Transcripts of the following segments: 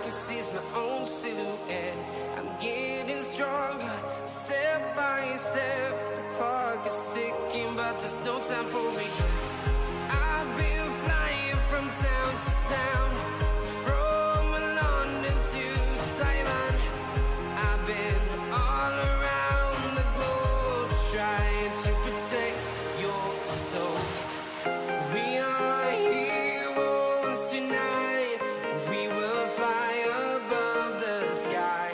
can see my own silhouette. I'm getting stronger, step by step. The clock is ticking, but there's no time for regrets. I've been flying from town to town, from London to Taiwan. I've been all around the globe trying to protect your soul. We are heroes tonight. We will fly above the sky.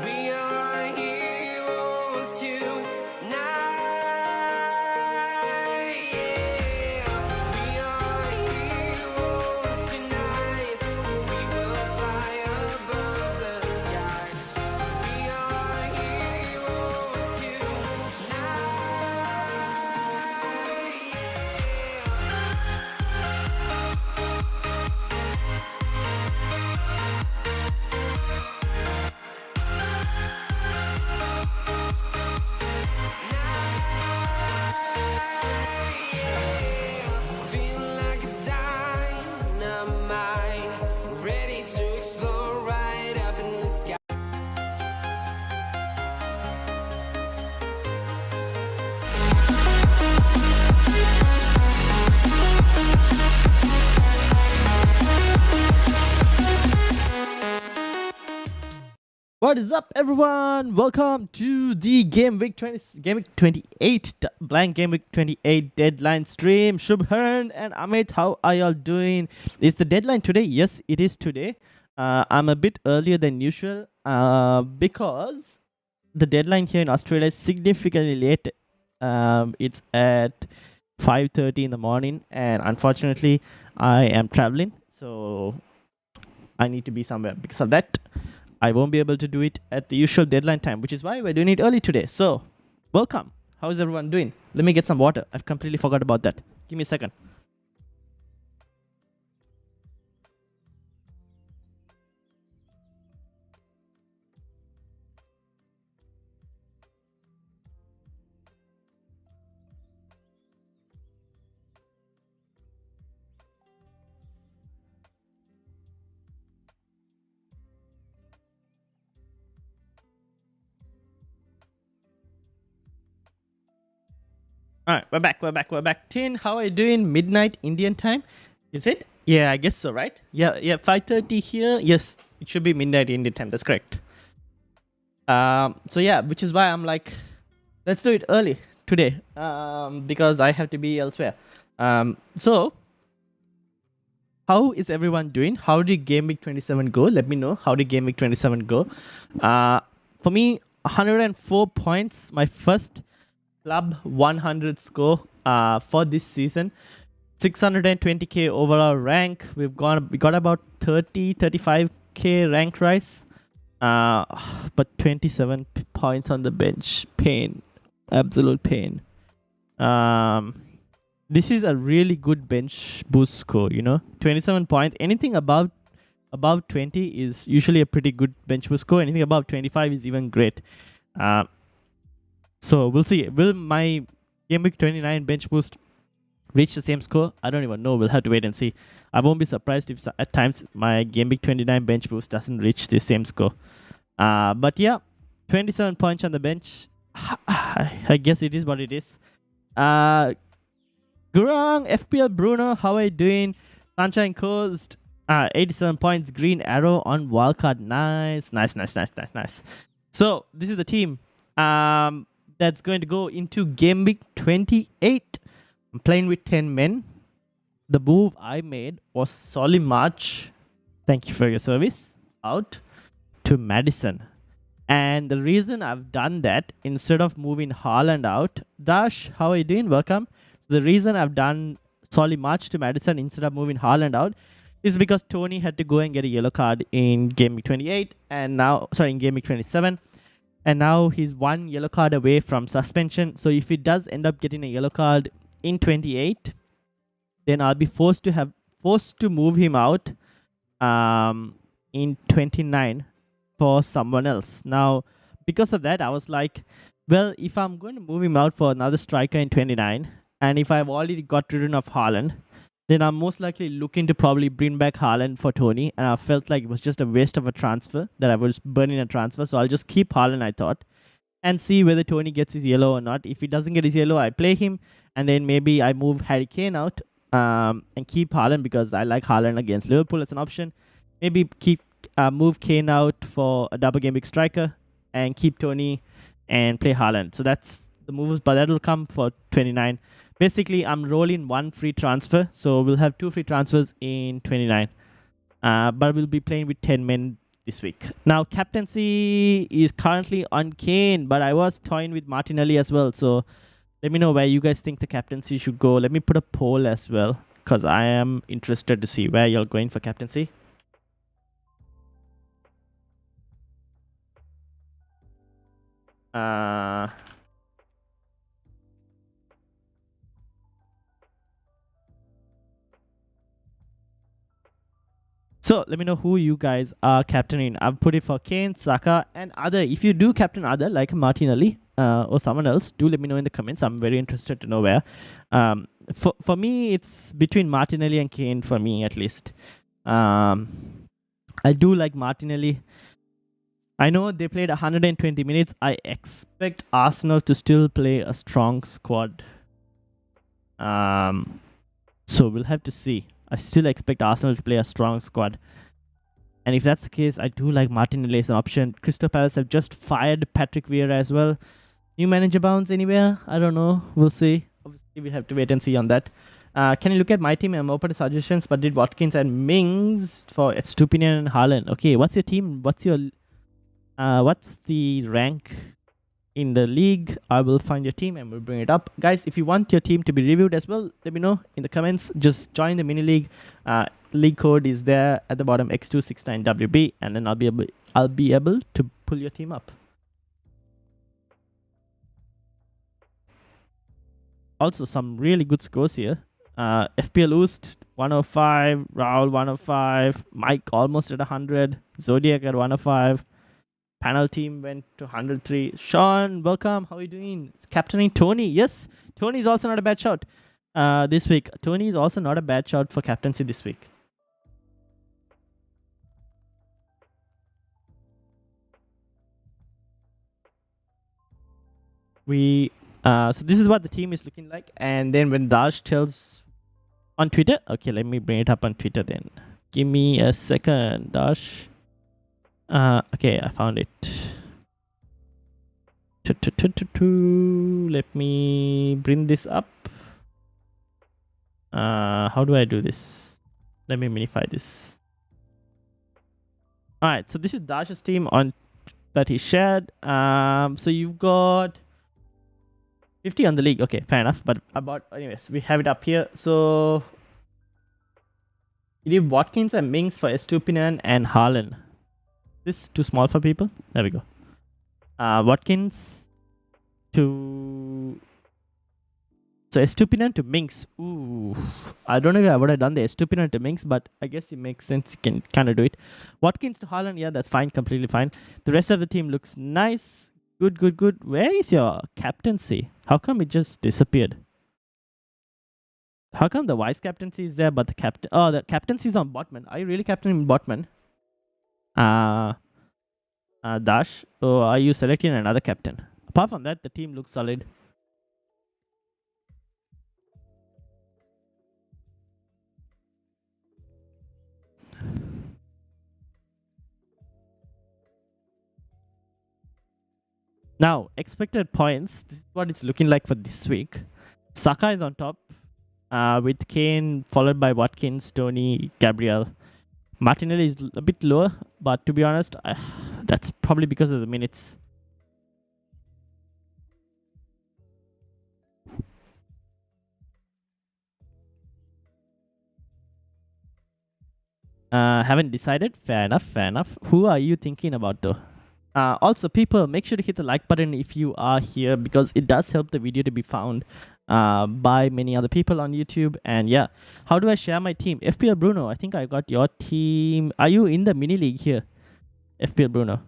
We are heroes tonight. Yeah. We are heroes tonight. We will fly above the sky. We are heroes tonight. Feel like a dynamite, ready to explode right up in the sky. What is up, everyone? Welcome to the Gameweek 28 blank Gameweek 28 deadline stream. Shubhan and Amit, how are y'all doing? Is the deadline today? Yes, it is today. I'm a bit earlier than usual because the deadline here in Australia is significantly late. It's at 5:30 in the morning, and unfortunately, I am traveling, so I need to be somewhere. Because of that, I won't be able to do it at the usual deadline time, which is why we're doing it early today. So, welcome. How is everyone doing? Let me get some water. I've completely forgot about that. Give me a second. All right, we're back. Tin, how are you doing? Midnight Indian time, is it? Yeah, I guess so, right? Yeah, 5:30 here. Yes, it should be midnight Indian time. That's correct. So yeah, which is why I'm like, let's do it early today. Because I have to be elsewhere. So how is everyone doing? How did Game Week 27 go? Let me know. How did Game Week 27 go? For me, 104 points. My first club 100 score for this season. 620k overall rank. We got about 35k rank rise. But 27 points on the bench. Pain. Absolute pain. This is a really good bench boost score, 27 points. Anything above 20 is usually a pretty good bench boost score. Anything above 25 is even great. So we'll see. Will my Game Week 29 bench boost reach the same score? I don't even know. We'll have to wait and see. I won't be surprised if at times my Game Week 29 bench boost doesn't reach the same score. But yeah, 27 points on the bench. I guess it is what it is. Gurang, FPL Bruno, how are you doing? Sunshine Coast, 87 points. Green Arrow on wildcard. Nice. So this is the team that's going to go into Game Week 28. I'm playing with 10 men. The move I made was Solly March, thank you for your service, out to Madison. And the reason I've done that, instead of moving Haaland out, Dash, how are you doing? Welcome. So the reason I've done Solly March to Madison instead of moving Haaland out is because Tony had to go and get a yellow card in Game Week 28 and now, in Game Week 27. And now he's one yellow card away from suspension. So if he does end up getting a yellow card in 28, then I'll be forced to move him out in 29 for someone else. Now, because of that, I was like, well, if I'm going to move him out for another striker in 29, and if I've already got rid of Haaland, then I'm most likely looking to probably bring back Haaland for Tony. And I felt like it was just a waste of a transfer, that I was burning a transfer. So I'll just keep Haaland, I thought, and see whether Tony gets his yellow or not. If he doesn't get his yellow, I play him. And then maybe I move Harry Kane out and keep Haaland, because I like Haaland against Liverpool as an option. Maybe move Kane out for a double game week striker and keep Tony and play Haaland. So that's the moves, but that will come for 29. Basically, I'm rolling one free transfer, so we'll have 2 free transfers in 29. But we'll be playing with 10 men this week. Now, captaincy is currently on Kane, but I was toying with Martinelli as well. So let me know where you guys think the captaincy should go. Let me put a poll as well, because I am interested to see where you're going for captaincy. So let me know who you guys are captaining. I've put it for Kane, Saka, and other. If you do captain other, like Martinelli or someone else, do let me know in the comments. I'm very interested to know where. For me, it's between Martinelli and Kane, for me at least. I do like Martinelli. I know they played 120 minutes. I expect Arsenal to still play a strong squad. So we'll have to see. I still expect Arsenal to play a strong squad. And if that's the case, I do like Martinelli as an option. Crystal Palace have just fired Patrick Vieira as well. New manager bounce anywhere? I don't know. We'll see. Obviously, we have to wait and see on that. Can you look at my team? I'm open to suggestions, but did Watkins and Mings for Estupinian and Haaland. Okay, what's your team? What's the rank in the league? I will find your team and we'll bring it up. Guys, if you want your team to be reviewed as well, let me know in the comments. Just join the mini league. League code is there at the bottom, X269WB, and then I'll be able to pull your team up. Also, some really good scores here. FPL Oost 105, Raul 105, Mike almost at 100, Zodiac at 105. Panel team went to 103. Sean, welcome. How are you doing? Captaining Tony. Yes, Tony is also not a bad shot this week. Tony is also not a bad shot for captaincy this week. So this is what the team is looking like. And then when Dash tells on Twitter, okay, let me bring it up on Twitter then. Give me a second, Dash. Okay, I found it. Let me bring this up. How do I do this? Let me minify this. Alright, so this is Dash's team on that he shared. So you've got 50 on the league. Okay, fair enough. But anyways, we have it up here. So you leave Watkins and Mings for Estupinian and Haaland. This is too small for people. There we go. Watkins to... So Estupinian to Mings. Ooh. I don't know if I would have done the Estupinian to Mings, but I guess it makes sense. You can kind of do it. Watkins to Haaland. Yeah, that's fine. Completely fine. The rest of the team looks nice. Good. Where is your captaincy? How come it just disappeared? How come the vice captaincy is there, but the captaincy is on Botman? Are you really captaining Botman? Dash, or are you selecting another captain? Apart from that, the team looks solid. Now, expected points. This is what it's looking like for this week. Saka is on top, with Kane followed by Watkins, Tony, Gabriel. Martinelli is a bit lower, but to be honest, that's probably because of the minutes. Haven't decided. Fair enough. Who are you thinking about though? Also, people, make sure to hit the like button if you are here, because it does help the video to be found by many other people on YouTube. And yeah, how do I share my team? FPL Bruno, I think I got your team. Are you in the mini league here? FPL Bruno.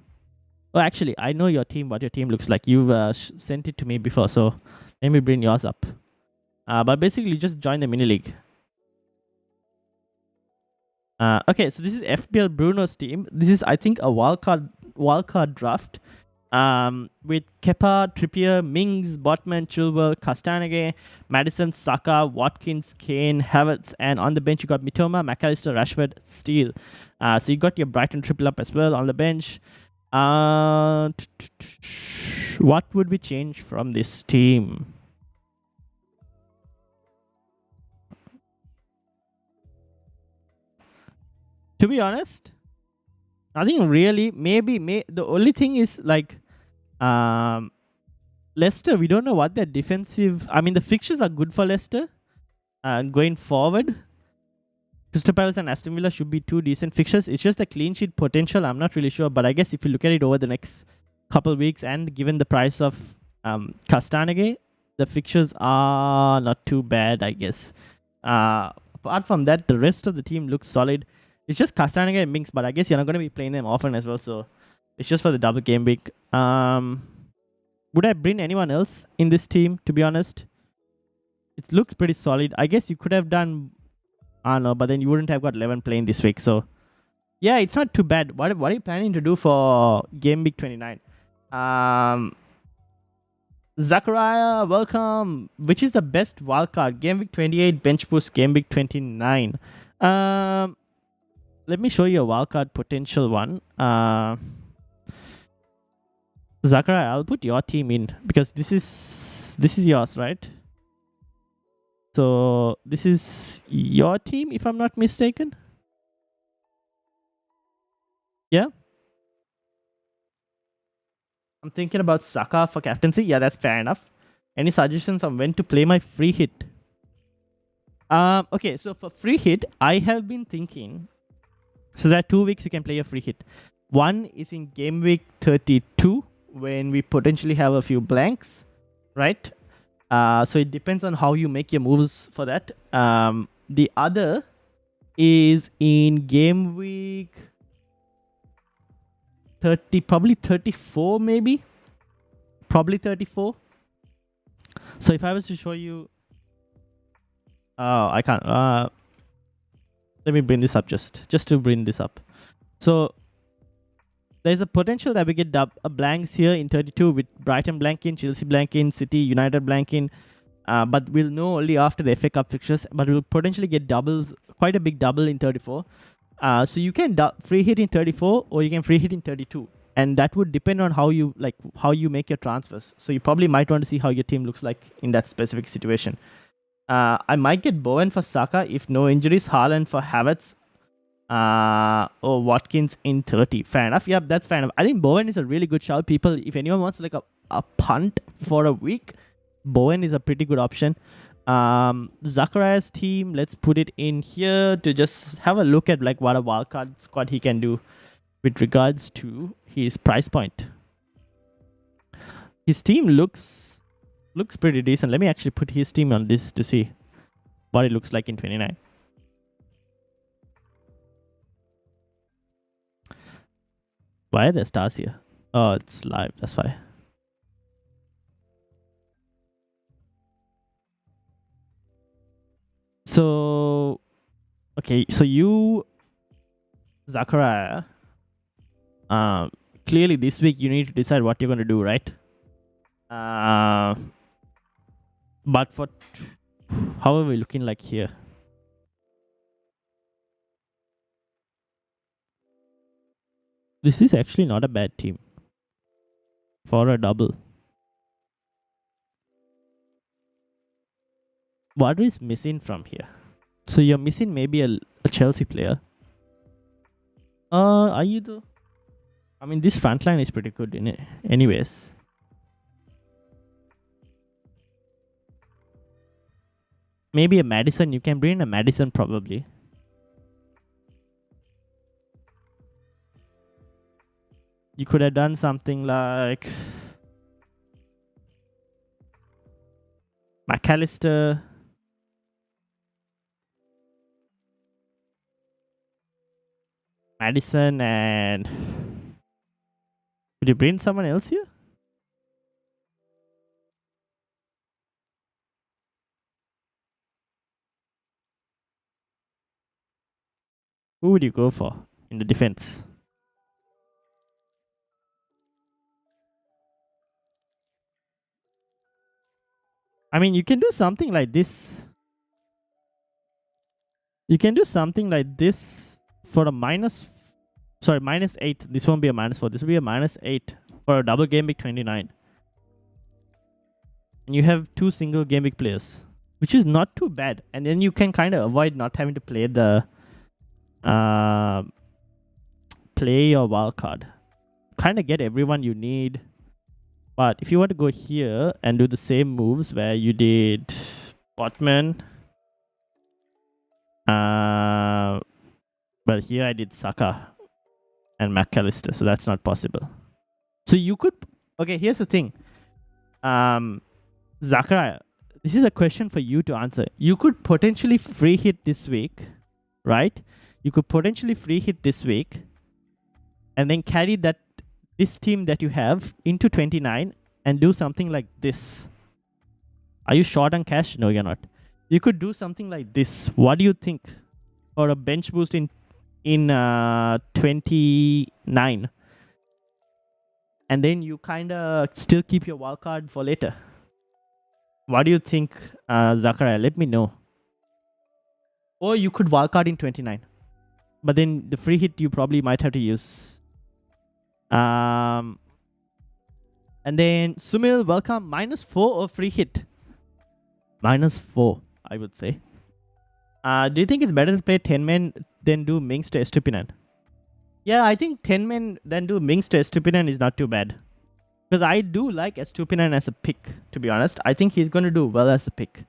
Oh, actually, I know your team, what your team looks like. You've sent it to me before, so let me bring yours up. But basically, just join the mini league. Okay, so this is FPL Bruno's team. This is, I think, a wildcard draft. With Kepa, Trippier, Mings, Botman, Chilwell, Castanege, Madison, Saka, Watkins, Kane, Havertz, and on the bench you got Mitoma, McAllister, Rashford, Steele. So you got your Brighton triple up as well on the bench. What would we change from this team? To be honest, nothing really. Maybe the only thing is like Leicester. We don't know what their defensive. I mean, the fixtures are good for Leicester. Going forward, Crystal Palace and Aston Villa should be two decent fixtures. It's just the clean sheet potential. I'm not really sure, but I guess if you look at it over the next couple of weeks, and given the price of Castanege, the fixtures are not too bad, I guess. Apart from that, the rest of the team looks solid. It's just Castanege and Minks, but I guess you're not going to be playing them often as well, so it's just for the double game week. Would I bring anyone else in this team, to be honest? It looks pretty solid. I guess you could have done, I don't know, but then you wouldn't have got 11 playing this week, so yeah, it's not too bad. What are you planning to do for game week 29? Zachariah, welcome. Which is the best wildcard? Game week 28, bench boost, game week 29. Let me show you a wildcard potential one. Zachariah, I'll put your team in because this is yours, right? So this is your team, if I'm not mistaken. Yeah. I'm thinking about Saka for captaincy. Yeah, that's fair enough. Any suggestions on when to play my free hit? Okay, so for free hit, I have been thinking. So there are 2 weeks you can play a free hit. One is in game week 32 when we potentially have a few blanks, right? So it depends on how you make your moves for that. The other is in game week 30, probably 34 maybe. Probably 34. So if I was to show you... Oh, I can't. Let me bring this up just to bring this up. So there's a potential that we get blanks here in 32 with Brighton blanking, Chelsea blanking, City, United blanking. But we'll know only after the FA Cup fixtures. But we'll potentially get doubles, quite a big double in 34. So you can free hit in 34 or you can free hit in 32. And that would depend on how you make your transfers. So you probably might want to see how your team looks like in that specific situation. I might get Bowen for Saka if no injuries, Haaland for Havertz, or Watkins in 30. Fair enough. Yep, that's fair enough. I think Bowen is a really good shout. People, if anyone wants like a punt for a week, Bowen is a pretty good option. Zachariah's team, let's put it in here to just have a look at like what a wildcard squad he can do with regards to his price point. His team looks pretty decent. Let me actually put his team on this to see what it looks like in 29. Why are there stars here? Oh, it's live. That's why. So, okay. So you, Zachariah, clearly this week you need to decide what you're going to do, right? But for how are we looking like here? This is actually not a bad team for a double. What is missing from here? So you're missing maybe a Chelsea player. Are you though? I mean, this front line is pretty good in it. Anyways. Maybe a Madison. You can bring a Madison probably. You could have done something like McAllister. Madison and... Would you bring someone else here? Who would you go for in the defense? I mean, you can do something like this. You can do something like this for a -8. This won't be a -4. This will be a -8 for a double game week 29. And you have 2 single game week players, which is not too bad. And then you can kind of avoid not having to play the play your wildcard. Kind of get everyone you need. But if you were to go here and do the same moves where you did Botman, well, here I did Saka and McAllister, so that's not possible. So you could, okay, here's the thing. Zachariah, this is a question for you to answer. You could potentially free hit this week, right? You could potentially free hit this week and then carry this team that you have into 29 and do something like this. Are you short on cash? No, you're not. You could do something like this. What do you think for a bench boost in 29? And then you kind of still keep your wildcard for later. What do you think, Zachariah? Let me know. Or you could wildcard in 29. But then the free hit you probably might have to use. And then Sumil, welcome. -4 or free hit? -4, I would say. Do you think it's better to play 10 men than do Mings to Estupinan? Yeah, I think 10 men than do Mings to Estupinan is not too bad. Because I do like Estupinan as a pick, to be honest. I think he's going to do well as a pick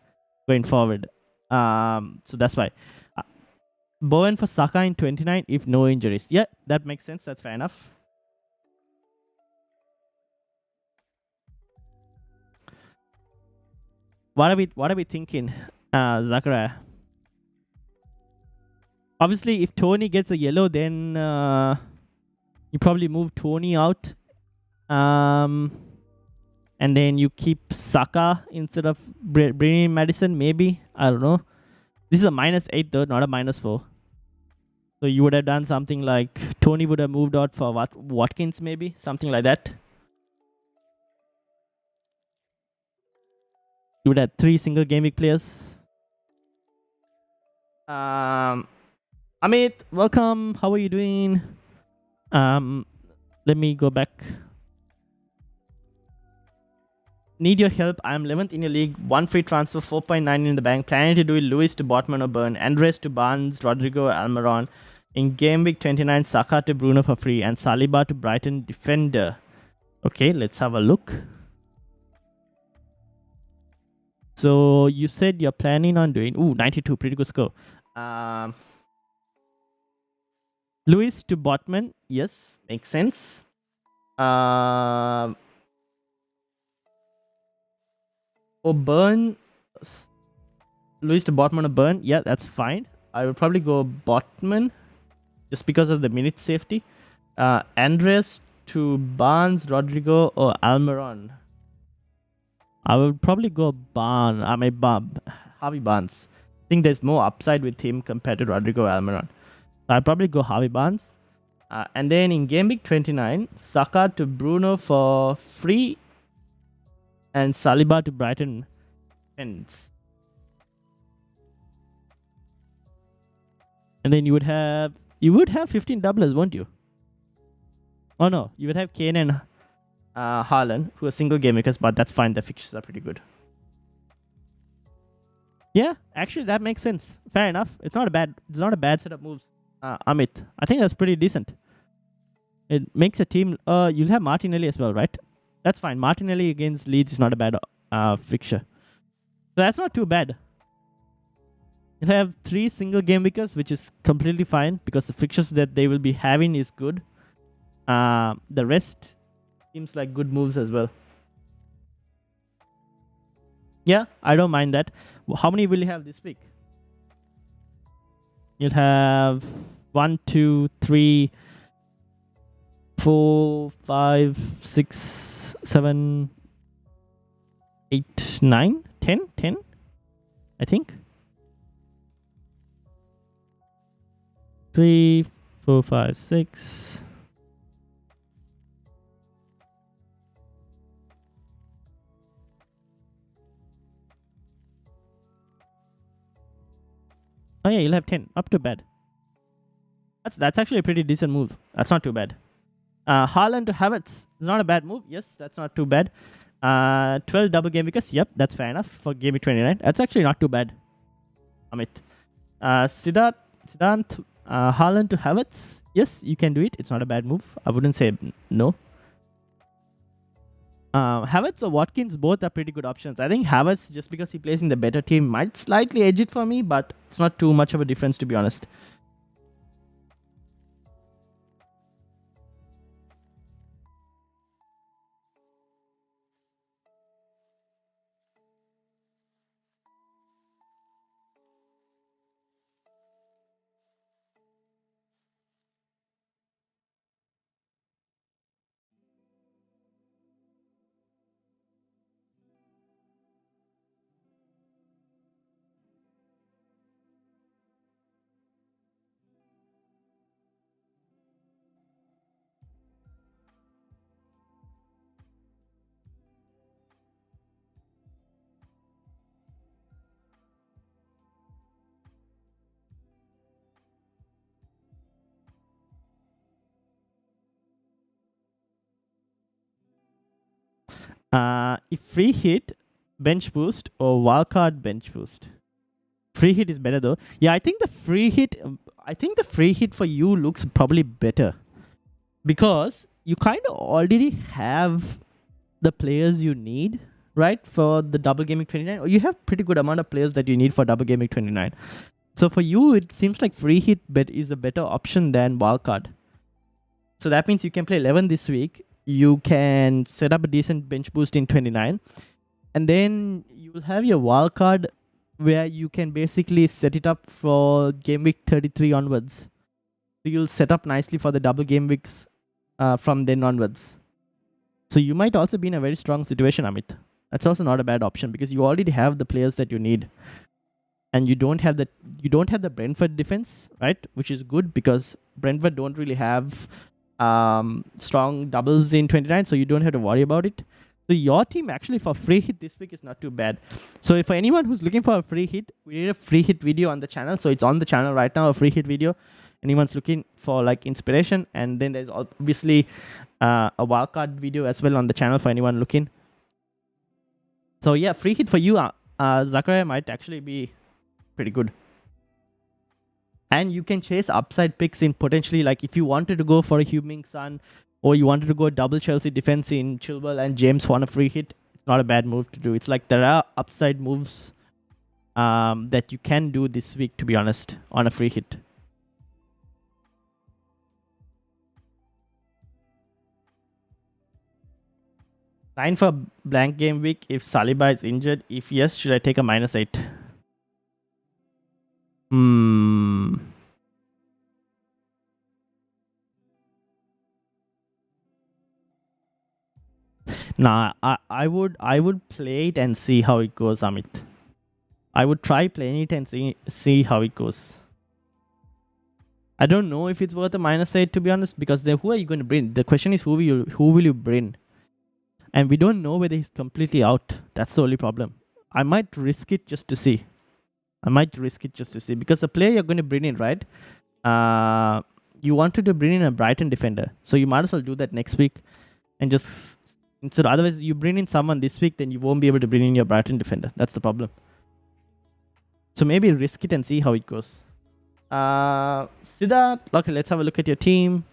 going forward. So that's why. Bowen for Saka in 29 if no injuries. Yeah, that makes sense. That's fair enough. What are we thinking, Zachariah? Obviously, if Tony gets a yellow, then you probably move Tony out. And then you keep Saka instead of bringing in Madison, maybe. I don't know. This is a -8 though, not a -4. So you would have done something like Tony would have moved out for Watkins, maybe something like that. You would have 3 single game week players. Amit, welcome. How are you doing? Let me go back. Need your help. I'm 11th in your league. 1 free transfer, 4.9 in the bank. Planning to do Lewis to Botman or Burn. Andres to Barnes, Rodrigo, Almiron. In game week 29, Saka to Bruno for free. And Saliba to Brighton defender. Okay, let's have a look. So you said you're planning on doing 92, pretty good score. Lewis to Botman, yes, makes sense. Or Burn, Lewis to Botman or Burn, yeah, that's fine. I would probably go Botman just because of the minute safety. Andres to Barnes, Rodrigo, or Almiron. I would probably go Harvey Barnes. I think there's more upside with him compared to Rodrigo Almiron. So I'd probably go Harvey Barnes. And then in game week 29, Saka to Bruno for free. And Saliba to Brighton ends. And then you would have 15 doublers, won't you? Oh no, you would have Kane and Haaland, who are single game makers, but that's fine. The fixtures are pretty good. Yeah, actually that makes sense. Fair enough. It's not a bad set of moves. Amit, I think that's pretty decent. It makes a team. You'll have Martinelli as well, right? That's fine. Martinelli against Leeds is not a bad fixture. So that's not too bad. You'll have 3 single game weekers, which is completely fine because the fixtures that they will be having is good. The rest seems like good moves as well. Yeah, I don't mind that. How many will you have this week? You'll have 1, 2, 3, 4, 5, 6, 7, 8, 9, 10, I think. 3, 4, 5, 6. Oh yeah, you'll have 10. Up to bad. That's actually a pretty decent move. That's not too bad. Haaland to Havertz is not a bad move. Yes, that's not too bad. 12 double game because yep, that's fair enough for game week 29. That's actually not too bad. Amit. Siddharth, Haaland to Havertz. Yes, you can do it. It's not a bad move. I wouldn't say no. Havertz or Watkins, both are pretty good options. I think Havertz, just because he plays in the better team, might slightly edge it for me, but it's not too much of a difference, to be honest. If free hit, bench boost, or wildcard bench boost. Free hit is better though. Yeah, I think the free hit for you looks probably better because you kind of already have the players you need, right, for the double gaming 29. Or you have pretty good amount of players that you need for double gaming 29. So for you, it seems like free hit bet is a better option than wildcard. So that means you can play 11 this week. You can set up a decent bench boost in 29. And then you will have your wildcard where you can basically set it up for game week 33 onwards. So you'll set up nicely for the double game weeks from then onwards. So you might also be in a very strong situation, Amit. That's also not a bad option because you already have the players that you need. And you don't have the Brentford defense, right? Which is good because Brentford don't really have strong doubles in 29, so you don't have to worry about it. So your team actually for free hit this week is not too bad. So for anyone who's looking for a free hit, we did a free hit video on the channel. So it's on the channel right now, a free hit video. Anyone's looking for like inspiration. And then there's obviously a wildcard video as well on the channel for anyone looking. So yeah, free hit for you, Zachariah might actually be pretty good. And you can chase upside picks in potentially, like if you wanted to go for a Heung-min Son or you wanted to go double Chelsea defense in Chilwell and James on a free hit, it's not a bad move to do. It's like there are upside moves that you can do this week, to be honest, on a free hit. Line for blank game week if Saliba is injured. If yes, should I take a -8? Nah, I would play it and see how it goes, Amit. I would try playing it and see how it goes. I don't know if it's worth a -8, to be honest, because then who are you going to bring? The question is who will you bring? And we don't know whether he's completely out. That's the only problem. I might risk it just to see. Because the player you're going to bring in, right? You wanted to bring in a Brighton defender. So you might as well do that next week. And just... Instead, otherwise, you bring in someone this week, then you won't be able to bring in your Brighton defender. That's the problem. So maybe risk it and see how it goes. Siddharth, okay, let's have a look at your team.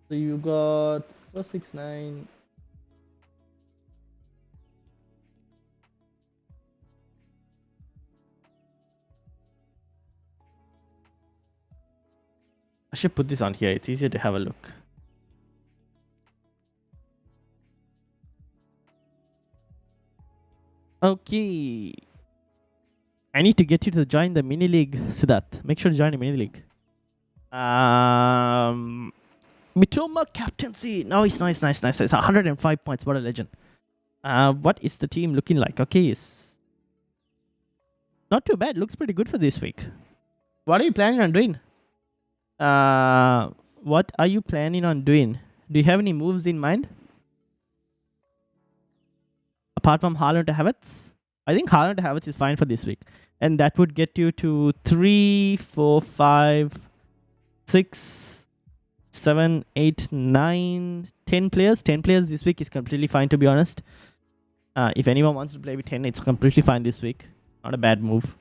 So you got 469. I should put this on here. It's easier to have a look. Okay. I need to get you to join the mini league, Siddharth. Make sure to join the mini league. Mitoma captaincy. Nice. It's 105 points. What a legend. What is the team looking like? Okay. Not too bad. Looks pretty good for this week. What are you planning on doing? What are you planning on doing? Do you have any moves in mind? Apart from Haaland to Havertz? I think Haaland to Havertz is fine for this week. And that would get you to 3, 4, 5, 6, 7, 8, 9, 10 players. 10 players this week is completely fine, to be honest. If anyone wants to play with 10, it's completely fine this week. Not a bad move.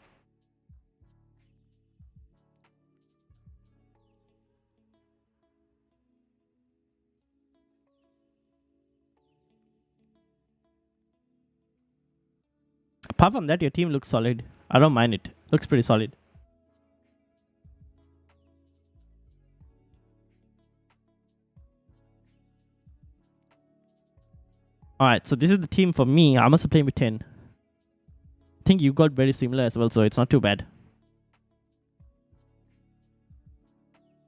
Apart from that, your team looks solid. I don't mind it. Looks pretty solid. Alright, so this is the team for me. I'm also playing with 10. I think you got very similar as well, so it's not too bad.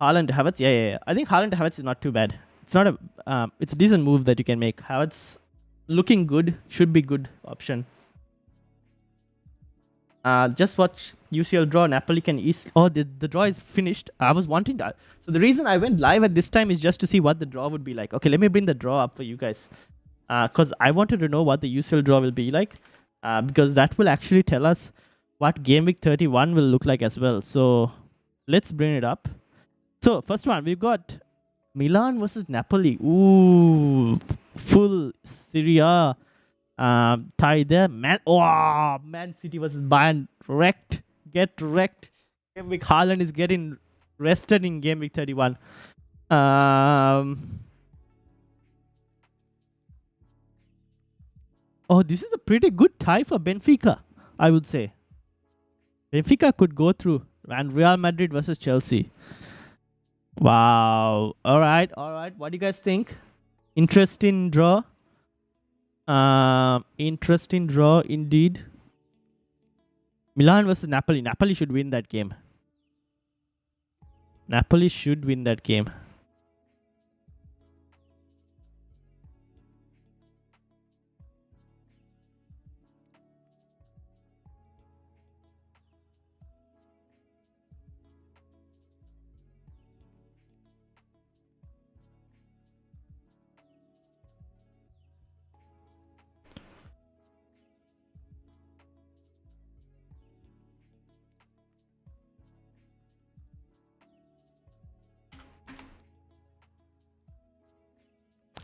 Haaland to Havertz? Yeah. I think Haaland to Havertz is not too bad. It's not a... it's a decent move that you can make. Havertz looking good. Should be good option. Just watch UCL draw. Napoli can East. Oh, the draw is finished. I was wanting to... So the reason I went live at this time is just to see what the draw would be like. Okay, let me bring the draw up for you guys. Because I wanted to know what the UCL draw will be like. Because that will actually tell us what Game Week 31 will look like as well. So let's bring it up. So first one, we've got Milan versus Napoli. Ooh, full Serie A tie there. Man City versus Bayern. Wrecked. Get wrecked. Game Week Haaland is getting rested in Game Week 31. Oh, this is a pretty good tie for Benfica, I would say. Benfica could go through. And Real Madrid versus Chelsea. Wow. All right. What do you guys think? Interesting draw. Interesting draw indeed. Milan versus Napoli. Napoli should win that game. Napoli should win that game.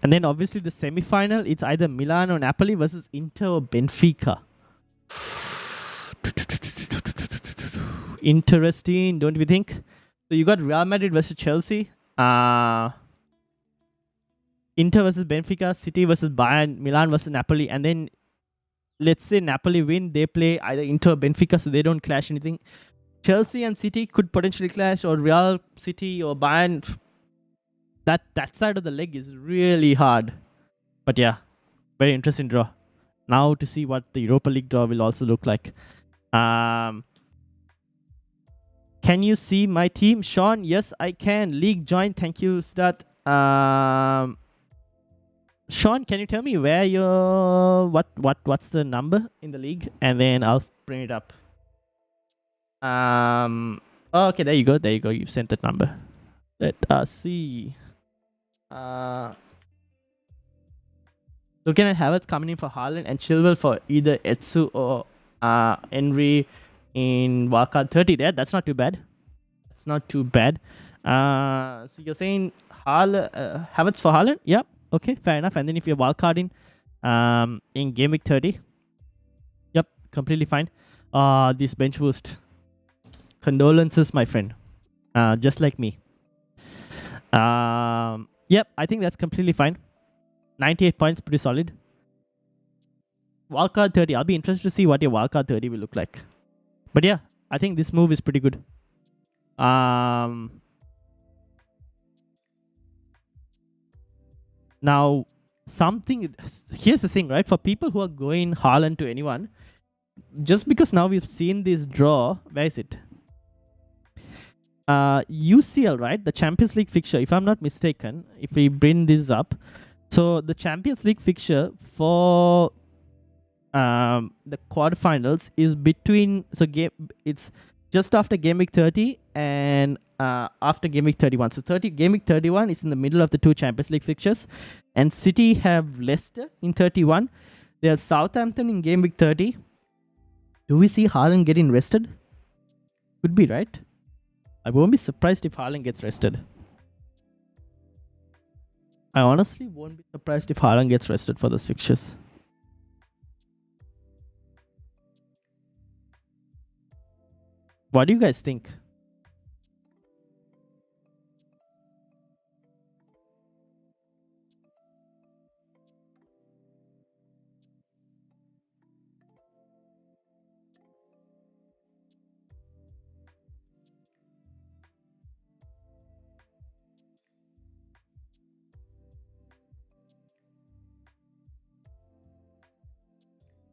And then obviously the semi-final, it's either Milan or Napoli versus Inter or Benfica. Interesting, don't you think? So you got Real Madrid versus Chelsea. Inter versus Benfica, City versus Bayern, Milan versus Napoli. And then let's say Napoli win, they play either Inter or Benfica, so they don't clash anything. Chelsea and City could potentially clash, or Real, City or Bayern. That side of the leg is really hard. But yeah, very interesting draw. Now to see what the Europa League draw will also look like. Can you see my team? Sean, yes, I can. League join. Thank you, Siddharth. Sean, can you tell me where your what's the number in the league? And then I'll bring it up. Okay, there you go. You've sent that number. Let us see. Looking at Havertz coming in for Haaland and Chilwell for either Etsu or Henry in wildcard 30 there. That's not too bad. So you're saying Havertz for Haaland? Yep. Okay, fair enough. And then if you're wildcarding in Game Week 30, yep, completely fine. This bench boost. Condolences, my friend. Just like me. Yep, I think that's completely fine. 98 points, pretty solid. Wildcard 30. I'll be interested to see what your wildcard 30 will look like. But yeah, I think this move is pretty good. Now, here's the thing, right? For people who are going Haaland to anyone, just because now we've seen this draw, where is it? UCL, right? The Champions League fixture, if I'm not mistaken, if we bring this up. So the Champions League fixture for the quarterfinals is between it's just after game week 30 and after game week 31. So game week 31 is in the middle of the two Champions League fixtures, and City have Leicester in 31. They have Southampton in game week 30. Do we see Haaland getting rested? Could be, right? I won't be surprised if Haaland gets rested. I honestly won't be surprised if Haaland gets rested for those fixtures. What do you guys think?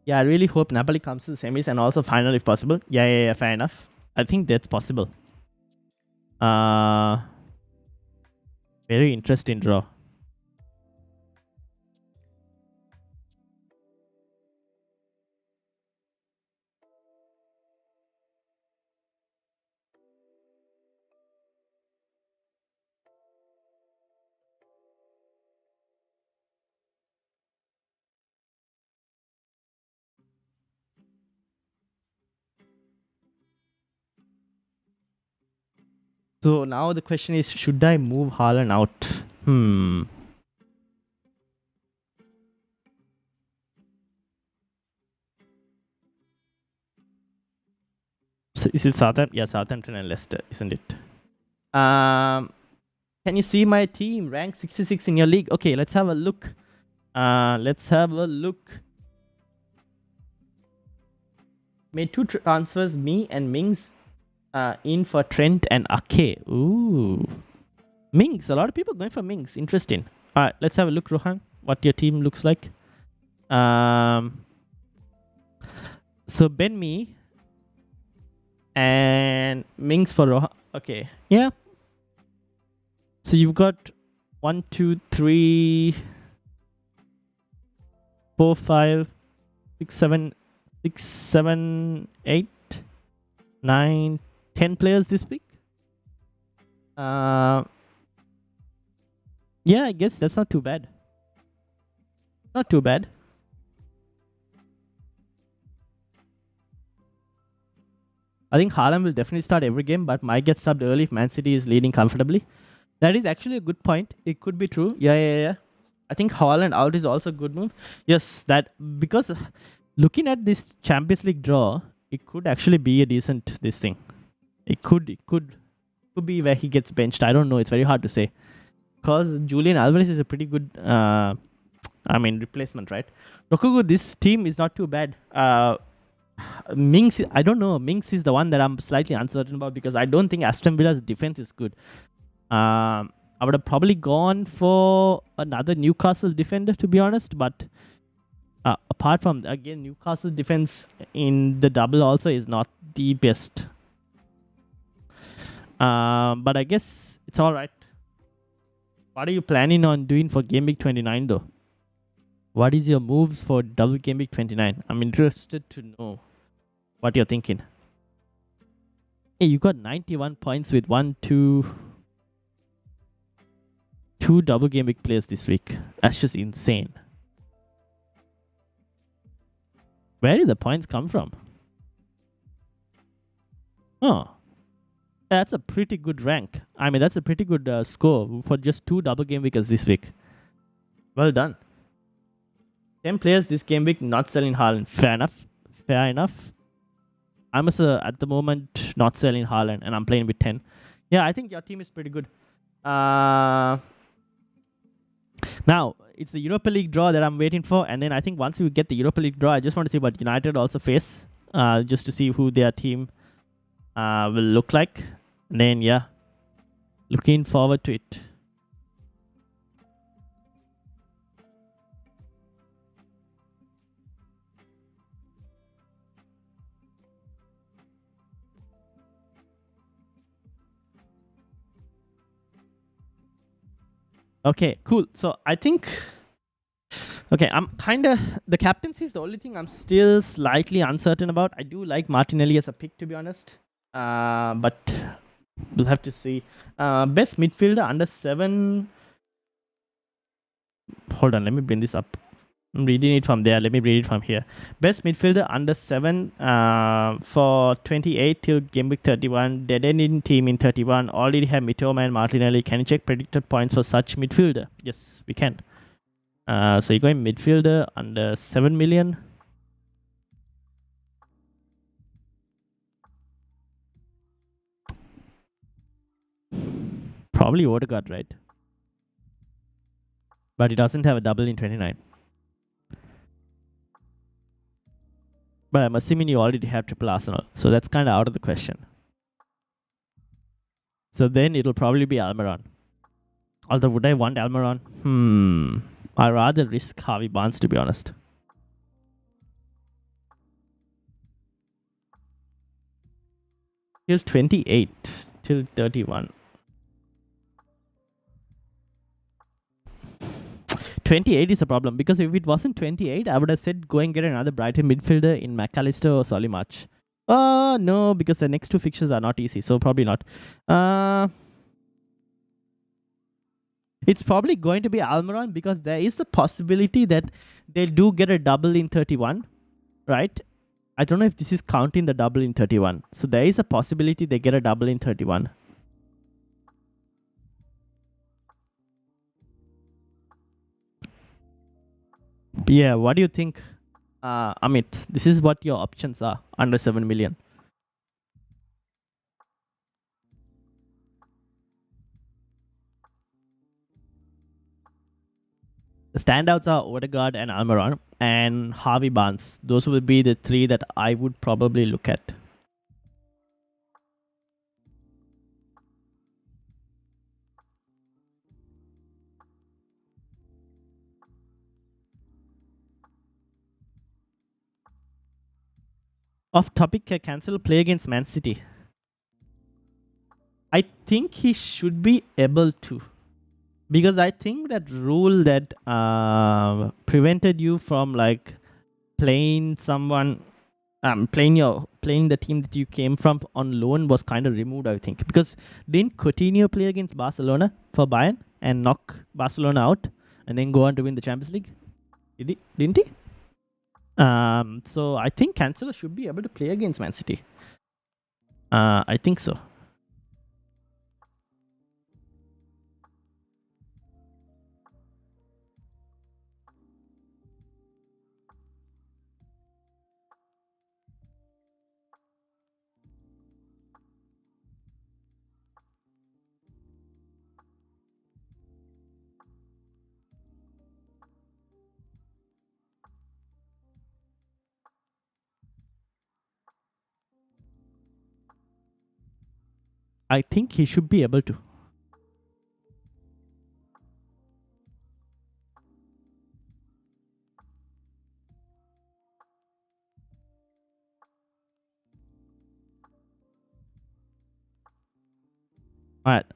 Yeah, I really hope Napoli comes to the semis and also final if possible. Yeah, fair enough. I think that's possible. Very interesting draw. So now the question is, should I move Haaland out? So is it Southampton? Yeah, Southampton and Leicester, isn't it? Can you see my team rank 66 in your league? Okay, let's have a look. Made two transfers, me and Mings, in for Trent and Ake. Ooh. Mings. A lot of people going for Mings. Interesting. All right, let's have a look, Rohan, what your team looks like. So Ben Me and Mings for Rohan. Okay. Yeah. So you've got 1, 2, 3, 4, 5, 6, 7, 8, 9, 10 players this week. Yeah, I guess that's not too bad. Not too bad. I think Haaland will definitely start every game, but might get subbed early if Man City is leading comfortably. That is actually a good point. It could be true. Yeah. I think Haaland out is also a good move. Yes, that because looking at this Champions League draw, it could actually be a decent this thing. It could be where he gets benched. I don't know. It's very hard to say. Because Julian Alvarez is a pretty good replacement, right? Rokugu, this team is not too bad. Mings, I don't know. Mings is the one that I'm slightly uncertain about because I don't think Aston Villa's defense is good. I would have probably gone for another Newcastle defender, to be honest. But apart from, again, Newcastle defense in the double also is not the best. But I guess it's all right. What are you planning on doing for Game Week 29 though? What is your moves for double Game Week 29? I'm interested to know what you're thinking. Hey, you got 91 points with 2 double Game Week players this week. That's just insane. Where did the points come from? Oh. That's a pretty good rank. I mean, that's a pretty good score for just 2 double game weekers this week. Well done. 10 players this game week not selling Haaland. Fair enough. I'm also at the moment not selling Haaland and I'm playing with 10. Yeah, I think your team is pretty good. Now, it's the Europa League draw that I'm waiting for. And then I think once you get the Europa League draw, I just want to see what United also face. Just to see who their team will look like. And then, yeah, looking forward to it. Okay, cool. So I think Okay, I'm kind of the captaincy is the only thing I'm still slightly uncertain about. I do like Martinelli as a pick, to be honest, but we'll have to see. Best midfielder under 7. Hold on, let me bring this up. I'm reading it from there. Let me read it from here. Best midfielder under 7 for 28 till game week 31. Dead ending team in 31. Already have Mitoma and Martinelli. Can you check predicted points for such midfielder? Yes, we can. So you're going midfielder under 7 million. Probably Odegaard, right? But he doesn't have a double in 29. But I'm assuming you already have triple Arsenal. So that's kind of out of the question. So then it'll probably be Almiron. Although, would I want Almiron? I'd rather risk Harvey Barnes, to be honest. Till 28 till 31. 28 is a problem because if it wasn't 28, I would have said go and get another Brighton midfielder in McAllister or Solimarch. No, because the next two fixtures are not easy, so probably not. It's probably going to be Almiron because there is a possibility that they do get a double in 31, right? I don't know if this is counting the double in 31. So there is a possibility they get a double in 31. Yeah, what do you think, Amit? This is what your options are under 7 million. The standouts are Odegaard and Almiron and Harvey Barnes. Those would be the three that I would probably look at. Off topic, cancel play against Man City. I think he should be able to. Because I think that rule that prevented you from like playing someone, playing the team that you came from on loan was kind of removed, I think. Because didn't Coutinho play against Barcelona for Bayern and knock Barcelona out and then go on to win the Champions League? Didn't he? So I think Cancelo should be able to play against Man City. I think so. I think he should be able to. Alright.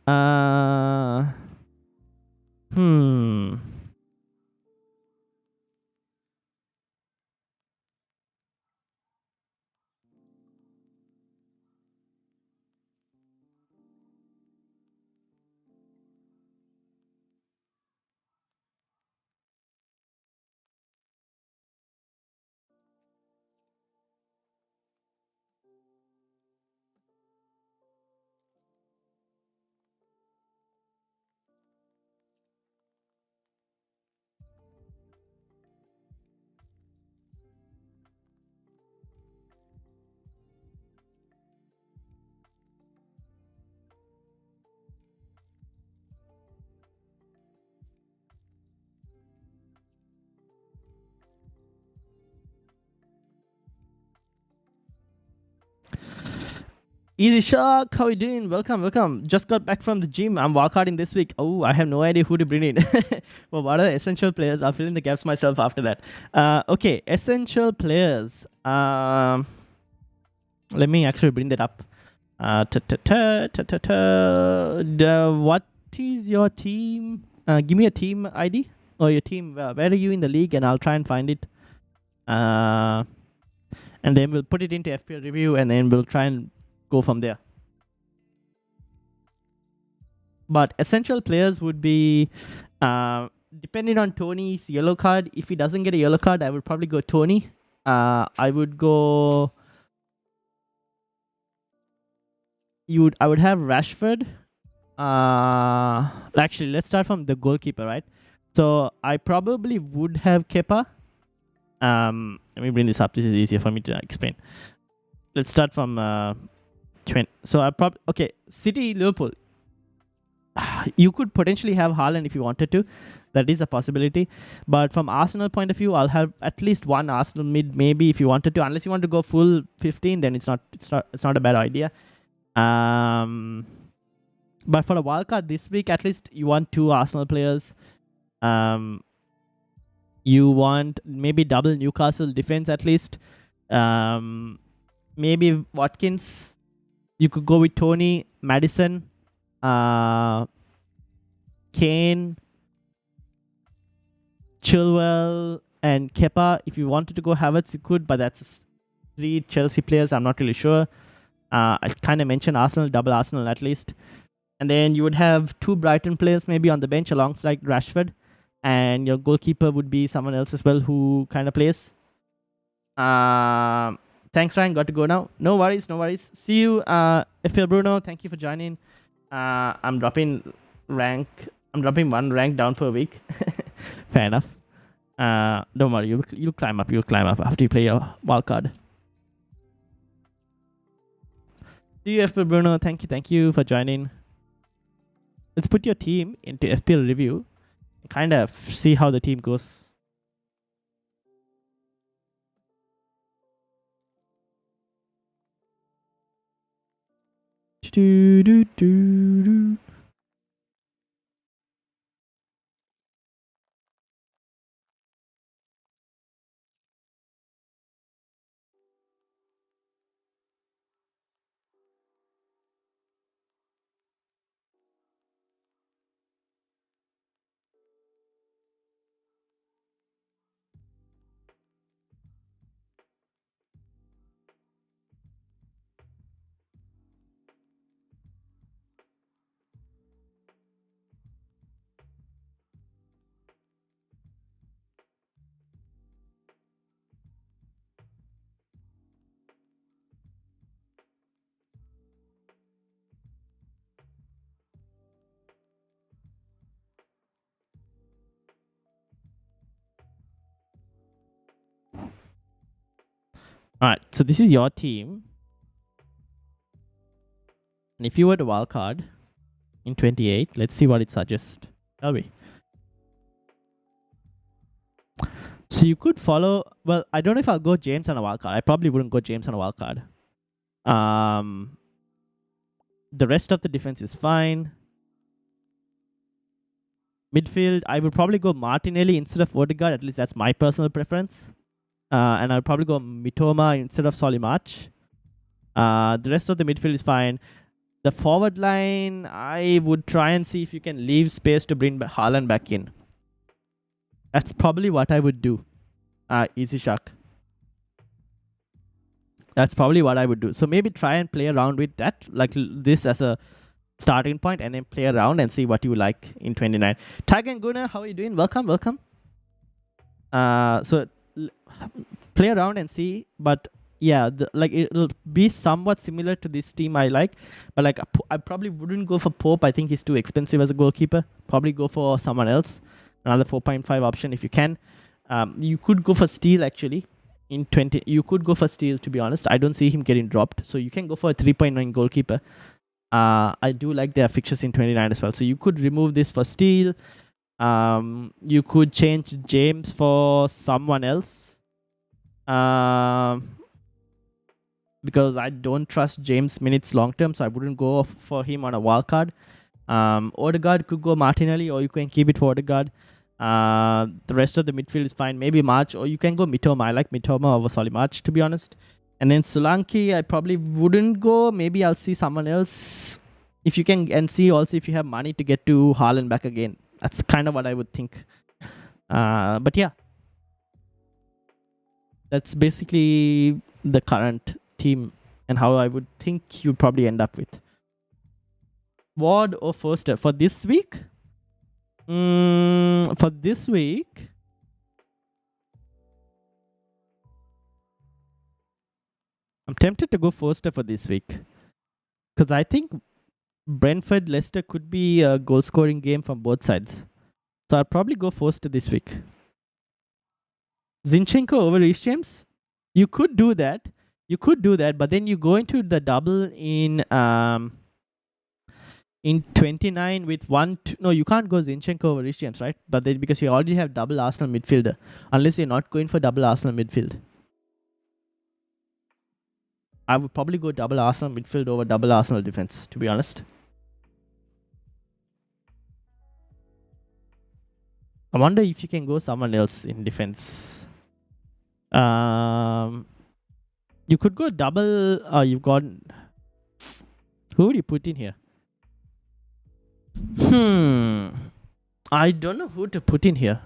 Easy Shark, how you doing? Welcome. Just got back from the gym. I'm wildcarding this week. Oh, I have no idea who to bring in. Well, what are essential players? I'll fill in the gaps myself after that. Okay, essential players. Let me actually bring that up. What is your team? Give me a team ID. or your team. Where are you in the league? And I'll try and find it. And then we'll put it into FPL review, and then we'll try and go from there. But essential players would be, depending on Tony's yellow card. If he doesn't get a yellow card, I would probably go Tony. I would go. I would have Rashford. Actually, let's start from the goalkeeper, right? So I probably would have Kepa. Let me bring this up. This is easier for me to explain. Let's start from 20. So I probably City, Liverpool. You could potentially have Haaland if you wanted to. That is a possibility. But from Arsenal point of view, I'll have at least one Arsenal mid, maybe, if you wanted to. Unless you want to go full 15, then it's not a bad idea. But for a wildcard this week, at least you want 2 Arsenal players. You want maybe double Newcastle defense at least. Maybe Watkins. You could go with Tony, Madison, Kane, Chilwell, and Kepa. If you wanted to go Havertz, you could, but that's 3 Chelsea players. I'm not really sure. I kind of mentioned Arsenal, double Arsenal at least. And then you would have 2 Brighton players maybe on the bench alongside Rashford. And your goalkeeper would be someone else as well who kind of plays. Thanks, Ryan. Got to go now. No worries. See you, FPL Bruno. Thank you for joining. I'm dropping 1 rank down per week. Fair enough. Don't worry. You'll climb up. After you play your wildcard. See you, FPL Bruno. Thank you for joining. Let's put your team into FPL review and kind of see how the team goes. Alright, so this is your team. And if you were to wildcard in 28, let's see what it suggests. Shall we? So you could follow... Well, I don't know if I'll go James on a wildcard. I probably wouldn't go James on a wildcard. The rest of the defense is fine. Midfield, I would probably go Martinelli instead of Odegaard. At least that's my personal preference. And I'll probably go Mitoma instead of Solly March. The rest of the midfield is fine. The forward line, I would try and see if you can leave space to bring Haaland back in. That's probably what I would do. Easy shock. That's probably what I would do. So maybe try and play around with that, like this as a starting point, and then play around and see what you like in 29. Tag and Gunnar, how are you doing? Welcome. So play around and see, but yeah, it'll be somewhat similar to this team I like, but like I probably wouldn't go for Pope. I think he's too expensive as a goalkeeper. Probably go for someone else, another 4.5 option if you can. You could go for Steele actually in 20. You could go for Steele, to be honest. I don't see him getting dropped, so you can go for a 3.9 goalkeeper. I do like their fixtures in 29 as well, so you could remove this for Steele. You could change James for someone else. Because I don't trust James minutes long term, so I wouldn't go for him on a wildcard. Odegaard could go Martinelli, or you can keep it for Odegaard. The rest of the midfield is fine. Maybe March, or you can go Mitoma. I like Mitoma over Solly March, to be honest. And then Solanke, I probably wouldn't go. Maybe I'll see someone else if you can, and see also if you have money to get to Haaland back again. That's kind of what I would think. But yeah, that's basically the current team and how I would think you'd probably end up with. Ward or Foster for this week? For this week, I'm tempted to go Foster for this week because I think Brentford Leicester could be a goal scoring game from both sides. So I'll probably go Foster this week. Zinchenko over Reece James? You could do that. But then you go into the double in 29 with no, you can't go Zinchenko over Reece James, right? But then because you already have double Arsenal midfielder, unless you're not going for double Arsenal midfield. I would probably go double Arsenal midfield over double Arsenal defense, to be honest. I wonder if you can go someone else in defense. You could go double. You've got. Who would you put in here? I don't know who to put in here.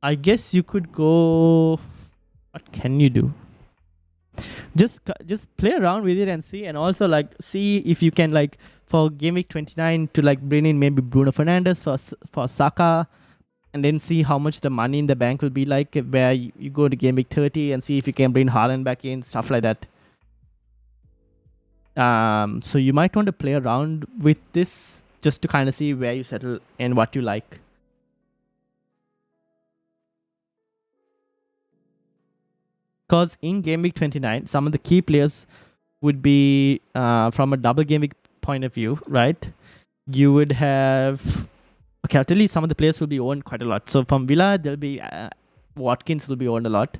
I guess you could go. What can you do? Just play around with it and see, and also like see if you can like for Gameweek 29 to like bring in maybe Bruno Fernandes for Saka, and then see how much the money in the bank will be like where you go to Gameweek 30 and see if you can bring Haaland back in, stuff like that. So you might want to play around with this just to kind of see where you settle and what you like. Because in Game Week 29, some of the key players would be from a double Game Week point of view, right? You would have... Okay, I'll tell you some of the players will be owned quite a lot. So from Villa, there'll be... Watkins will be owned a lot.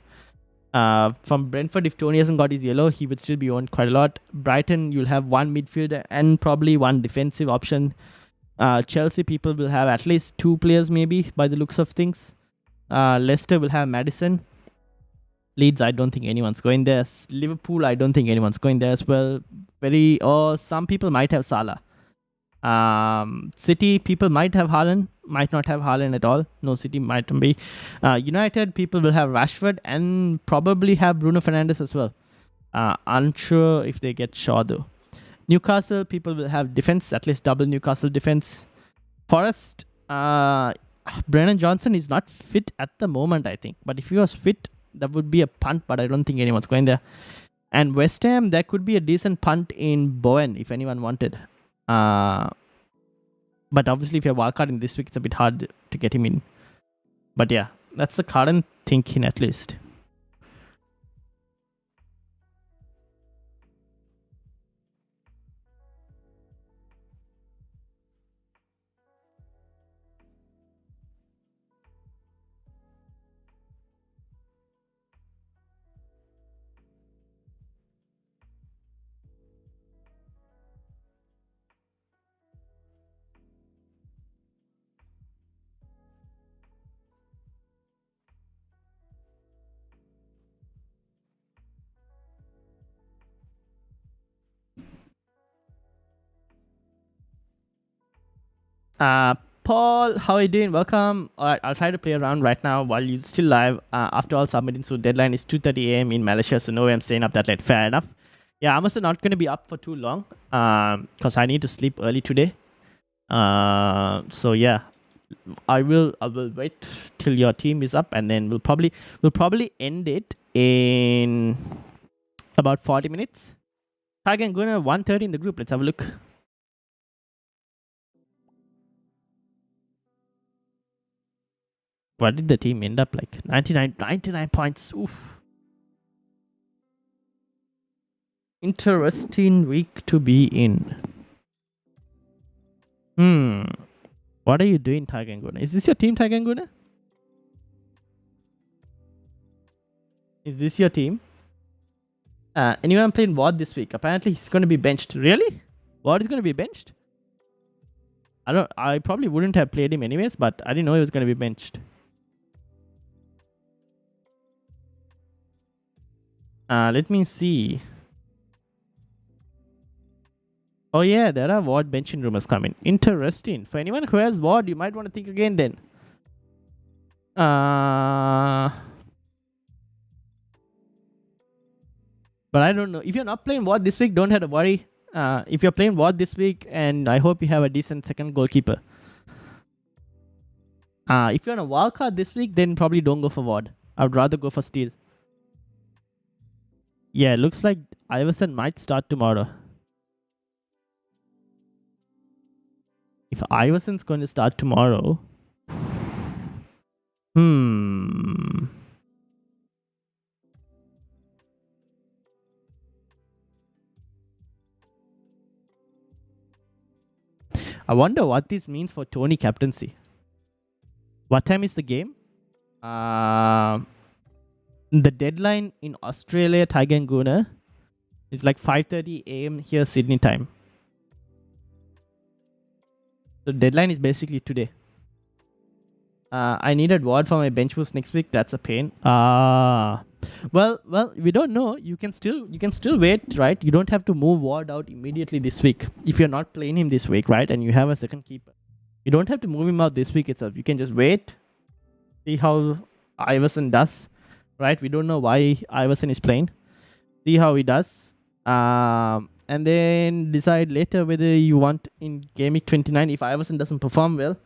From Brentford, if Tony hasn't got his yellow, he would still be owned quite a lot. Brighton, you'll have one midfielder and probably one defensive option. Chelsea, people will have at least two players maybe by the looks of things. Leicester will have Maddison. Leeds, I don't think anyone's going there. Liverpool, I don't think anyone's going there as well. Or some people might have Salah. City, people might have Haaland, might not have Haaland at all. No, City might be. United, people will have Rashford and probably have Bruno Fernandes as well. Unsure if they get Shaw though. Newcastle, people will have defense, at least double Newcastle defense. Forest, Brennan Johnson is not fit at the moment, I think. But if he was fit, that would be a punt, but I don't think anyone's going there. And West Ham, there could be a decent punt in Bowen if anyone wanted. But obviously if you're wildcarding this week, it's a bit hard to get him in. But yeah, that's the current thinking at least. Paul, how are you doing? Welcome. Alright, I'll try to play around right now while you're still live. After all, submitting, so deadline is 2:30 a.m. in Malaysia, so no way I'm staying up that late. Fair enough. Yeah, I'm also not going to be up for too long because I need to sleep early today. So yeah, I will wait till your team is up, and then we'll probably end it in about 40 minutes. Tiger and Guna 1:30 in the group. Let's have a look. What did the team end up like? 99 points. Oof. Interesting week to be in. What are you doing, Tiger and Guna? Is this your team, Tiger and Guna? Is this your team? Anyone playing Ward this week? Apparently he's going to be benched. Really? Ward is going to be benched? I probably wouldn't have played him anyways, but I didn't know he was going to be benched. Let me see. Oh yeah, there are Ward benching rumors coming. Interesting. For anyone who has Ward, you might want to think again then. Uh, but I don't know. If you're not playing WOD this week, don't have to worry. If you're playing WOD this week, and I hope you have a decent second goalkeeper. If you're on a wildcard this week, then probably don't go for WOD. I would rather go for Steel. Yeah, it looks like Iverson might start tomorrow. If Iverson's going to start tomorrow, I wonder what this means for Tony captaincy. What time is the game? The deadline in Australia, Tiger and Guna, is like 5:30 a.m. here Sydney time. The deadline is basically today. I needed WOD for my bench boost next week. That's a pain. Well, we don't know. You can still wait, right? You don't have to move WOD out immediately this week if you're not playing him this week, right? And you have a second keeper. You don't have to move him out this week itself. You can just wait, see how Iverson does, right? We don't know why Iverson is playing. See how he does, and then decide later whether you want in Gameweek 29. If Iverson doesn't perform well,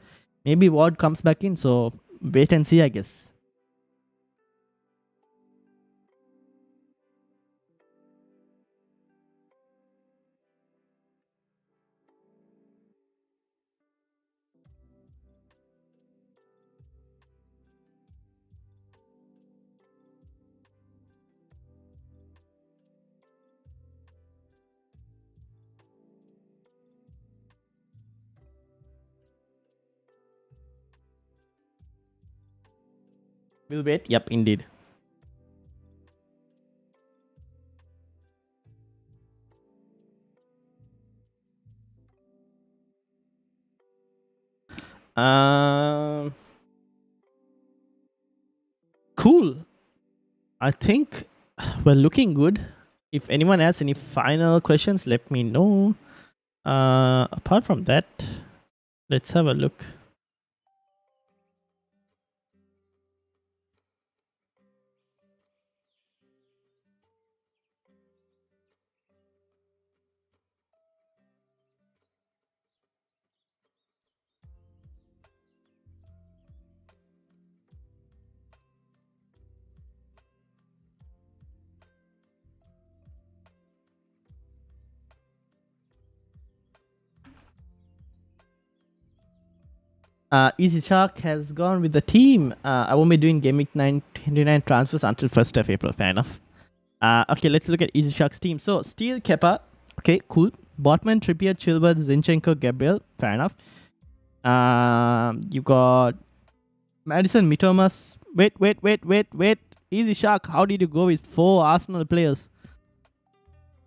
maybe WOD comes back in. So wait and see, I guess. We'll wait. Yep, indeed. Cool. I think we're looking good. If anyone has any final questions, let me know. Apart from that, let's have a look. Easy Shark has gone with the team. I won't be doing Gameweek 29 transfers until 1st of April. Fair enough. Okay, let's look at Easy Shark's team. So, Steel, Kepa. Okay, cool. Botman, Trippier, Chilwell, Zinchenko, Gabriel. Fair enough. You got Madison, Mitomas. Wait. Easy Shark, how did you go with 4 Arsenal players?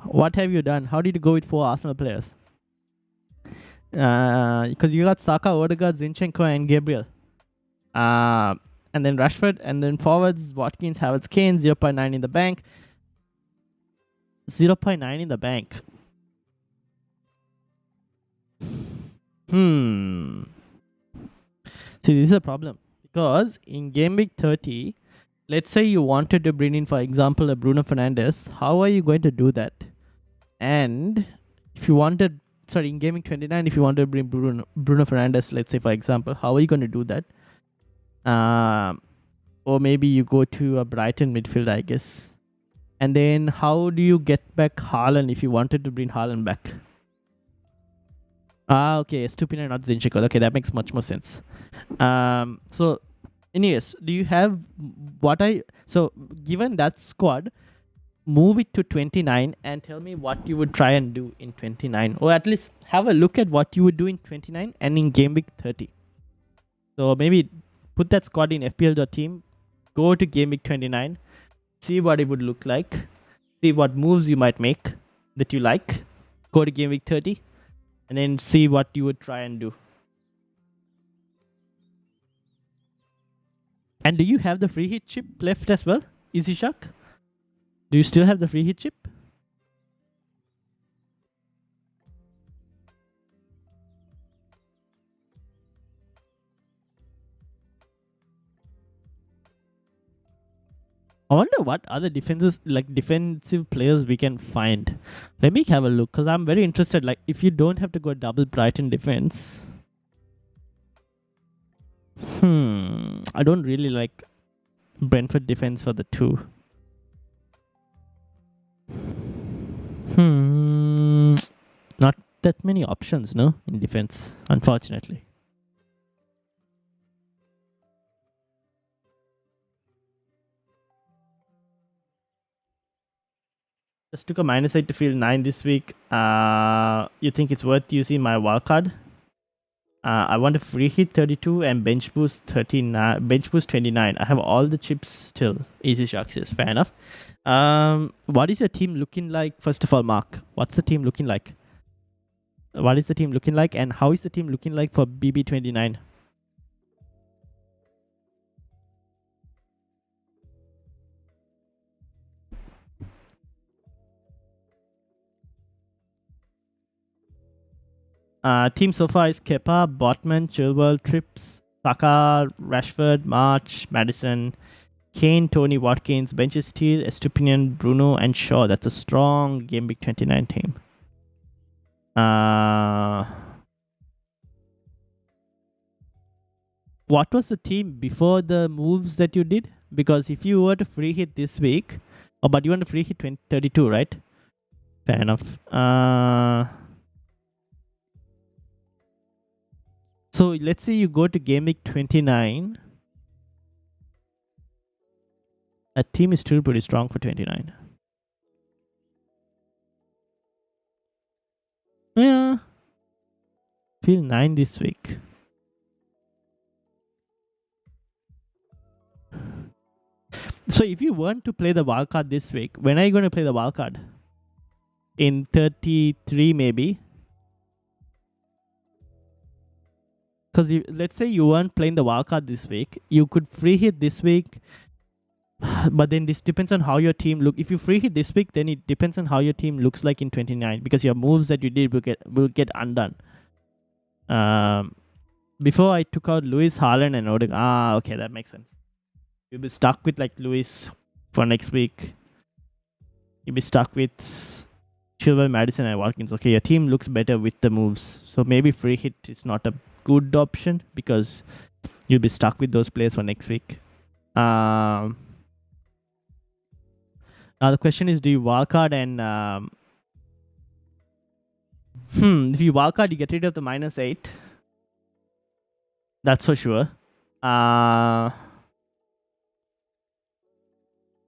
What have you done? How did you go with 4 Arsenal players? Because you got Saka, Odegaard, Zinchenko, and Gabriel. And then Rashford, and then forwards, Watkins, Havertz, Kane, 0.9 in the bank. 0.9 in the bank. See, this is a problem. Because in Game Week 30, let's say you wanted to bring in, for example, a Bruno Fernandes. How are you going to do that? And if you wanted, in Game Week 29, if you wanted to bring Bruno Fernandes, let's say, for example, how are you going to do that? Or maybe you go to a Brighton midfield, I guess. And then how do you get back Haaland if you wanted to bring Haaland back? Okay, Stupina, not Zinchenko. Okay, that makes much more sense. So, anyways, do you have given that squad, move it to 29 and tell me what you would try and do in 29, or at least have a look at what you would do in 29 and in Game Week 30. So maybe put that squad in FPL.team, go to Game Week 29, see what it would look like, see what moves you might make that you like, go to Game Week 30, and then see what you would try and do. And do you have the free hit chip left as well, Easy Shark? Do you still have the free hit chip? I wonder what other defensive players we can find. Let me have a look because I'm very interested. Like, if you don't have to go double Brighton defense, I don't really like Brentford defense for the 2. Not that many options, no, in defense, unfortunately. Just took a -8 to field 9 this week. You think it's worth using my wildcard? I want a free hit 32 and bench boost 39. Bench boost 29. I have all the chips still. Easy sharks, yes, fair enough. What is your team looking like? First of all, Mark, what's the team looking like? What is the team looking like, and how is the team looking like for BB29? Team so far is Kepa, Botman, Chilwell, Trips, Saka, Rashford, March, Madison, Kane, Tony, Watkins, benches Steele, Estupinian, Bruno, and Shaw. That's a strong Gameweek 29 team. What was the team before the moves that you did? Because if you were to free hit this week, but you want to free hit 32, right? Fair enough. So let's say you go to Gameweek 29. A team is still pretty strong for 29. Yeah. Field 9 this week. So if you want to play the wildcard this week, when are you going to play the wildcard? In 33 maybe? Because let's say you weren't playing the wildcard this week, you could free hit this week, but then this depends on how your team look. If you free hit this week, then it depends on how your team looks like in 29, because your moves that you did will get undone. Before I took out Luis, Haaland, and Odegaard. Okay, that makes sense. You'll be stuck with like Luis for next week. You'll be stuck with Chilwell, Madison, and Watkins. Okay, your team looks better with the moves, so maybe free hit is not a good option because you'll be stuck with those players for next week. Now the question is, do you wildcard and if you wildcard, you get rid of the -8. That's for sure.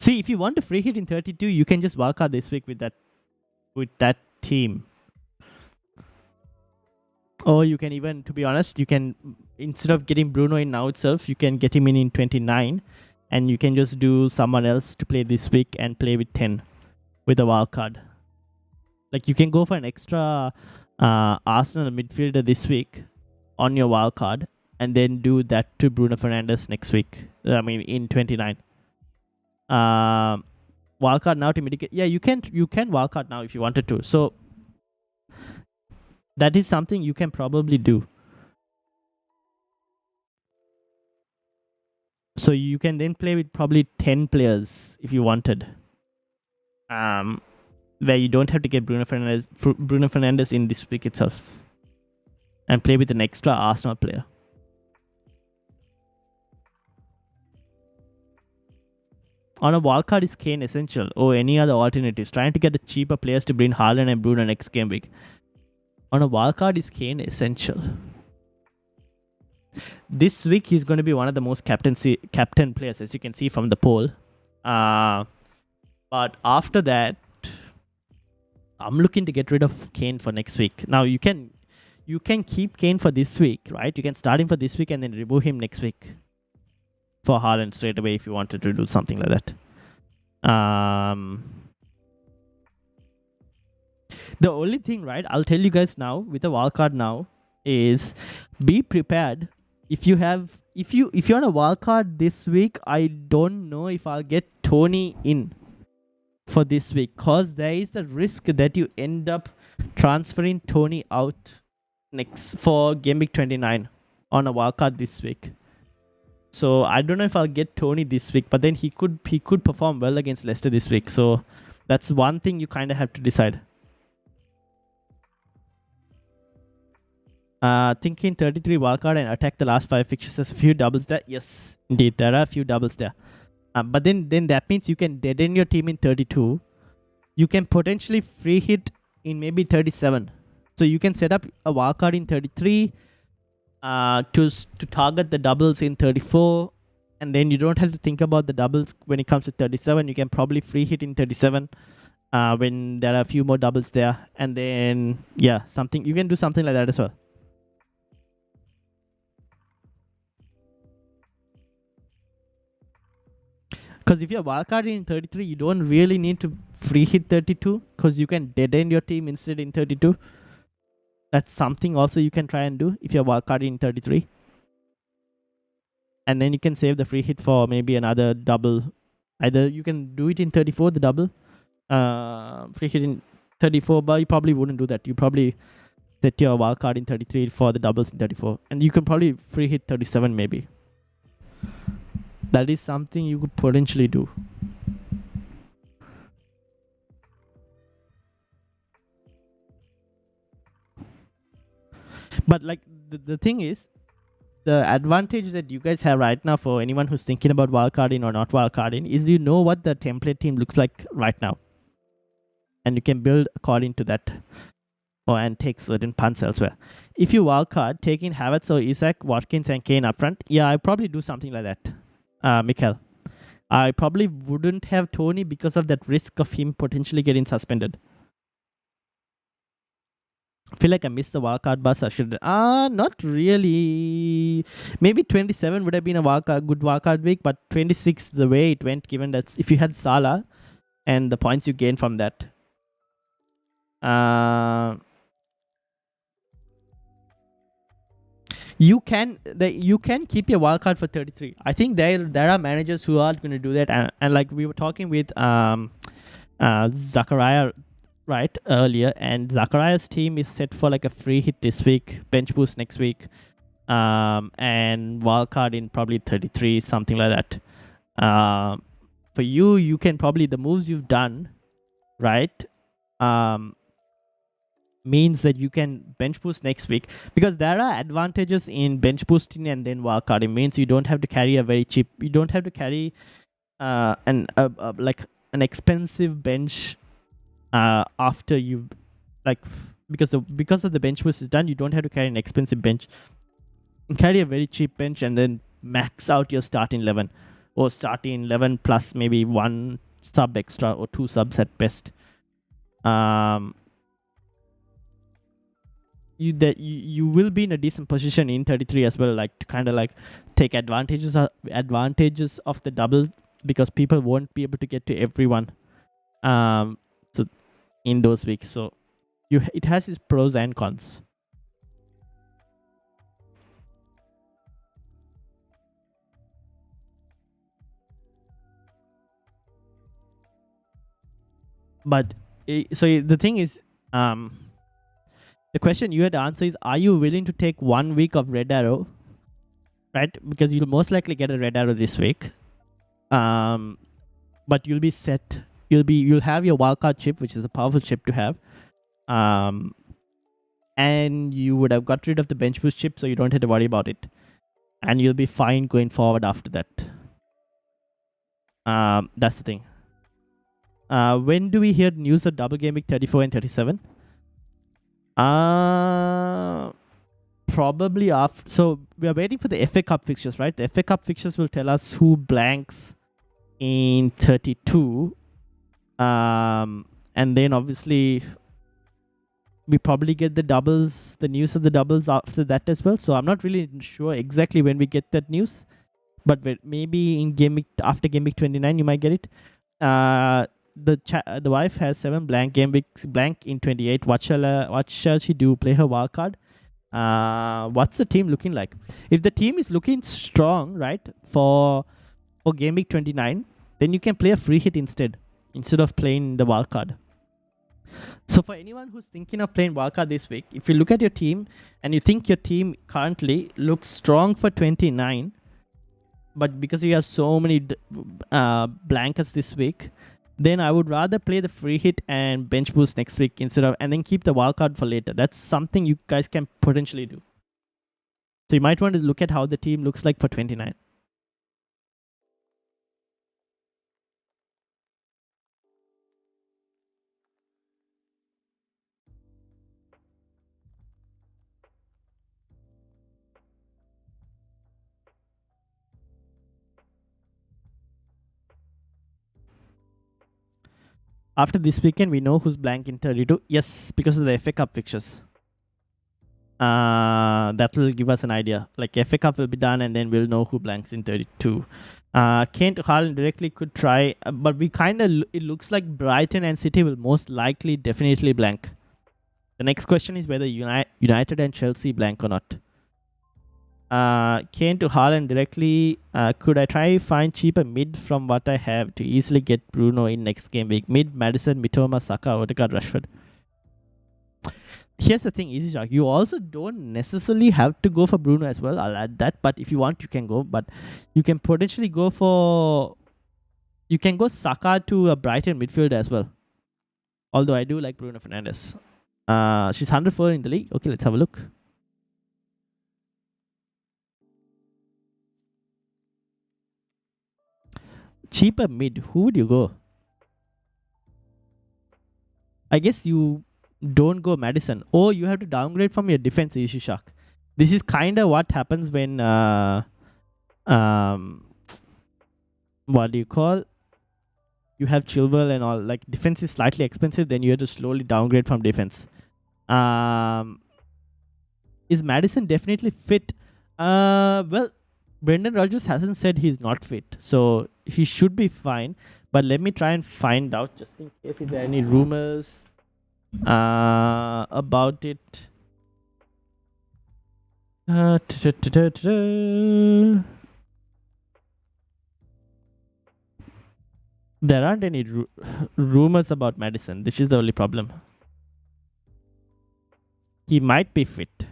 See, if you want to free hit in 32, you can just wildcard this week with that team. Or you can even, to be honest, you can, instead of getting Bruno in now itself, you can get him in 29, and you can just do someone else to play this week and play with 10 with a wild card. Like, you can go for an extra Arsenal midfielder this week on your wild card, and then do that to Bruno Fernandes next week. I mean, in 29. Wildcard now to mitigate. Yeah, you can wildcard now if you wanted to. So that is something you can probably do. So you can then play with probably 10 players if you wanted. Where you don't have to get Bruno Fernandes in this week itself. And play with an extra Arsenal player. On a wildcard, is Kane essential? Or any other alternatives? Trying to get the cheaper players to bring Haaland and Bruno next game week. On a wildcard, is Kane essential? This week, he's going to be one of the most captain players, as you can see from the poll. But after that, I'm looking to get rid of Kane for next week. Now, you can keep Kane for this week, right? You can start him for this week and then remove him next week for Haaland straight away if you wanted to do something like that. The only thing, right, I'll tell you guys now with a wildcard now is be prepared. If you're on a wildcard this week, I don't know if I'll get Tony in for this week, because there is a risk that you end up transferring Tony out next for Gameweek 29 on a wildcard this week. So I don't know if I'll get Tony this week, but then he could perform well against Leicester this week. So that's one thing you kind of have to decide. Thinking 33 wildcard and attack the last 5 fixtures. There's a few doubles there. Yes, indeed, there are a few doubles there. But then that means you can deaden your team in 32. You can potentially free hit in maybe 37. So you can set up a wildcard in 33 to target the doubles in 34. And then you don't have to think about the doubles when it comes to 37. You can probably free hit in 37 when there are a few more doubles there. And then, yeah, you can do something like that as well. Because if you're wildcarding in 33, you don't really need to free hit 32 because you can dead end your team instead in 32. That's something also you can try and do if you're wildcarding in 33. And then you can save the free hit for maybe another double. Either you can do it in 34, the double. Free hit in 34, but you probably wouldn't do that. You probably set your wildcard in 33 for the doubles in 34. And you can probably free hit 37 maybe. That is something you could potentially do. But like the thing is, the advantage that you guys have right now for anyone who's thinking about wildcarding or not wildcarding is you know what the template team looks like right now. And you can build according to that. And take certain punts elsewhere. If you wildcard, taking Havertz or Isak, Watkins and Kane up front, yeah, I'd probably do something like that. Mikel. I probably wouldn't have Tony because of that risk of him potentially getting suspended. I feel like I missed the wildcard bus. I should. Not really. Maybe 27 would have been a good wildcard week, but 26, the way it went, given that if you had Salah and the points you gain from that. You can keep your wildcard for 33. I think there are managers who are going to do that, and like we were talking with Zachariah right earlier, and Zachariah's team is set for like a free hit this week, bench boost next week, and wildcard in probably 33, something like that. For you can probably, the moves you've done, right, means that you can bench boost next week, because there are advantages in bench boosting and then wildcard. It means you don't have to carry you don't have to carry an expensive bench after you've, like, because of the bench boost is done, you don't have to carry an expensive bench. You carry a very cheap bench and then max out your starting 11, or starting 11 plus maybe 1 sub extra or 2 subs at best. You will be in a decent position in 33 as well, like to kind of like take advantages of the double, because people won't be able to get to everyone so in those weeks. So it has its pros and cons. But so the thing is, the question you had to answer is, are you willing to take 1 week of red arrow, right? Because you'll most likely get a red arrow this week. But you'll be set. You'll have your wildcard chip, which is a powerful chip to have. And you would have got rid of the bench boost chip, so you don't have to worry about it. And you'll be fine going forward after that. That's the thing. When do we hear news of double game week 34 and 37? Probably after. So we are waiting for the FA Cup fixtures, right? The FA Cup fixtures will tell us who blanks in 32. And then obviously we probably get the news of the doubles after that as well. So I'm not really sure exactly when we get that news, but maybe in after game week 29 you might get it. The wife has 7 blank game weeks blank in 28. What shall she do? Play her wild card? What's the team looking like? If the team is looking strong, right, for game week 29, then you can play a free hit instead of playing the wild card. So for anyone who's thinking of playing wildcard this week, if you look at your team and you think your team currently looks strong for 29, but because you have so many blankets this week, then I would rather play the free hit and bench boost next week instead of, and then keep the wildcard for later. That's something you guys can potentially do. So you might want to look at how the team looks like for 29. After this weekend, we know who's blank in 32. Yes, because of the FA Cup fixtures. That will give us an idea. Like FA Cup will be done, and then we'll know who blanks in 32. Kane to Haaland directly could try, but we kind of, it looks like Brighton and City will most likely definitely blank. The next question is whether United and Chelsea blank or not. Kane to Haaland directly. Could I try find cheaper mid from what I have to easily get Bruno in next game week? Mid, Madison, Mitoma, Saka, Odegaard, Rashford. Here's the thing, Easy Shark. You also don't necessarily have to go for Bruno as well. I'll add that. But if you want, you can go. But you can potentially go for... You can go Saka to a Brighton midfield as well. Although I do like Bruno Fernandes. She's 104 in the league. Okay, let's have a look. Cheaper mid. Who would you go? I guess you don't go Madison. Or you have to downgrade from your defense, Issue Shark. This is kind of what happens when what do you call? You have Chilwell and all. Like defense is slightly expensive, then you have to slowly downgrade from defense. Is Madison definitely fit? Well, Brendan Rodgers hasn't said he's not fit, so he should be fine. But let me try and find out just in case if there are any rumors about it. There aren't any rumors about Madison. This is the only problem. He might be fit.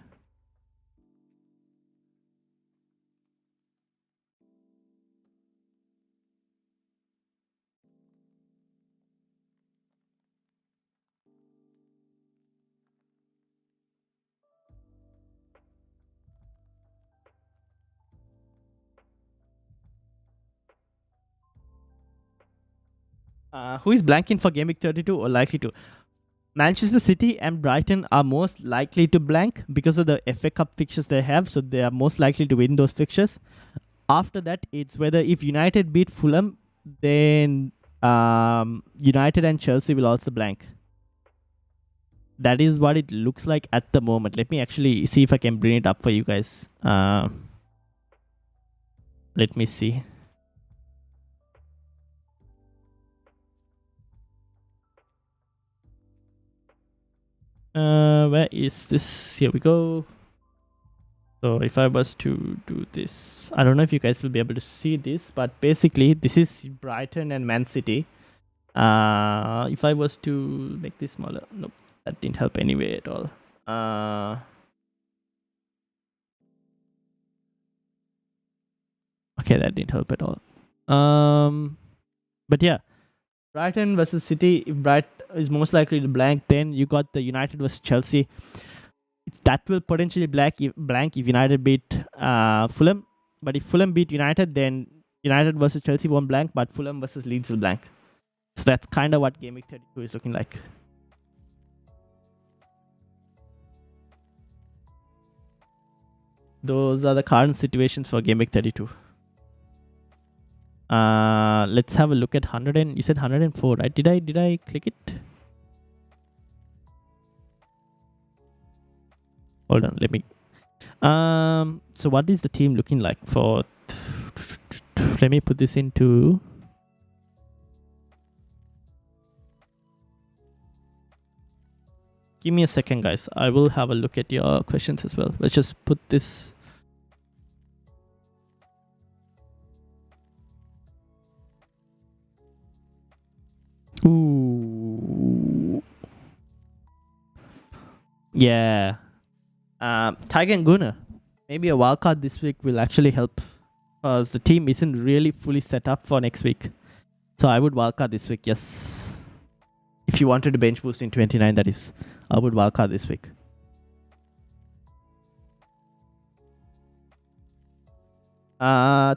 Who is blanking for Game Week 32 or likely to? Manchester City and Brighton are most likely to blank because of the FA Cup fixtures they have, so they are most likely to win those fixtures. After that, it's whether if United beat Fulham, then United and Chelsea will also blank. That is what it looks like at the moment. Let me actually see if I can bring it up for you guys. Let me see. Where is this? Here we go. So if I was to do this, I don't know if you guys will be able to see this, but basically this is Brighton and Man City. If I was to make this smaller, nope, that didn't help anyway at all. Okay, that didn't help at all. But yeah, Brighton versus City. If Brighton is most likely to blank, then you got the United versus Chelsea. That will potentially blank if United beat Fulham. But if Fulham beat United, then United versus Chelsea won't blank, but Fulham versus Leeds will blank. So that's kind of what Game Week 32 is looking like. Those are the current situations for Game Week 32. Let's have a look at 100 and you said 104, right? Did I click it? Hold on, let me. So what is the team looking like for? Let me put this into. Give me a second, guys. I will have a look at your questions as well. Let's just put this. Ooh. Yeah. Tiger and Gunnar. Maybe a wildcard this week will actually help. because the team isn't really fully set up for next week. So I would wildcard this week, yes. If you wanted to bench boost in 29, that is, I would wildcard this week.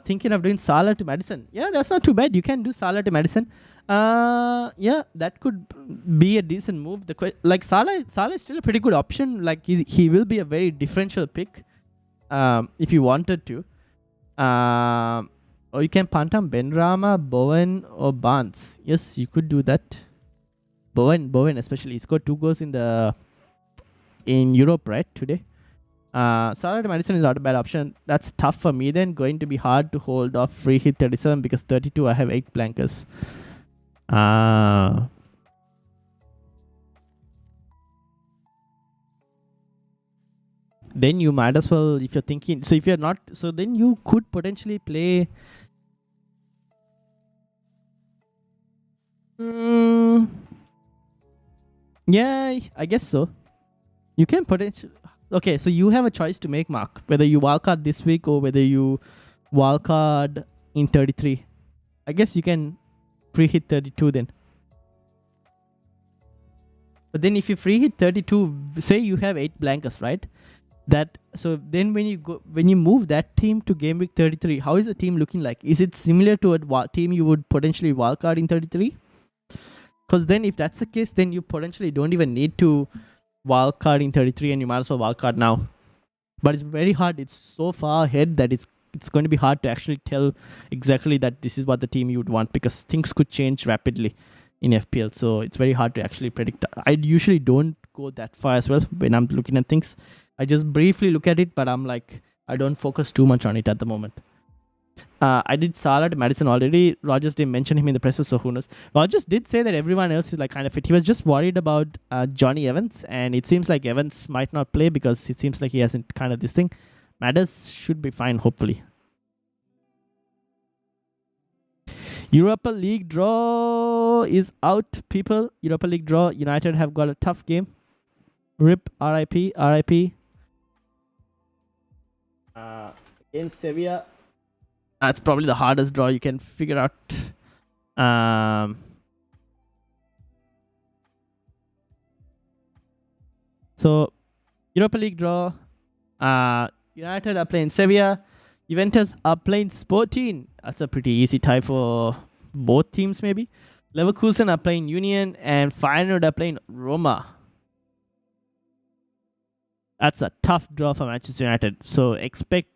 Thinking of doing Salah to Madison. Yeah, that's not too bad. You can do Salah to Madison. Yeah, that could be a decent move. Like Salah is still a pretty good option. Like he will be a very differential pick. If you wanted to. Or you can punt on Benrahma, Bowen, or Barnes. Yes, you could do that. Bowen especially. He scored 2 goals in Europe, right, today. Salah to Madison is not a bad option. That's tough for me then. Going to be hard to hold off free hit 37 because 32 I have 8 blankers. Then you might as well, if you're thinking, so if you're not, so then you could potentially play. Yeah, I guess so. You can potentially. Okay, so you have a choice to make, Mark, whether you wildcard this week or whether you wildcard in 33. I guess you can free hit 32 then. But then if you free hit 32, say you have 8 blankers, right? So then when you move that team to game week 33, how is the team looking like? Is it similar to a team you would potentially wildcard in 33? Because then if that's the case, then you potentially don't even need to wildcard in 33 and you might as well wildcard now. But it's very hard. It's so far ahead that it's going to be hard to actually tell exactly that this is what the team you would want, because things could change rapidly in FPL. So it's very hard to actually predict. I usually don't go that far as well when I'm looking at things. I just briefly look at it, but I'm like, I don't focus too much on it at the moment. I did Salah to Madison already. Rogers didn't mention him in the presser, so who knows. Rogers did say that everyone else is like kind of fit. He was just worried about Johnny Evans, and it seems like Evans might not play because it seems like he hasn't kind of this thing. Matters should be fine, hopefully. Europa League draw is out, people. Europa League draw. United have got a tough game. RIP, RIP, RIP. Against Sevilla. That's probably the hardest draw you can figure out. So, Europa League draw. United are playing Sevilla. Juventus are playing Sporting. That's a pretty easy tie for both teams, maybe. Leverkusen are playing Union, and Feyenoord are playing Roma. That's a tough draw for Manchester United. So expect.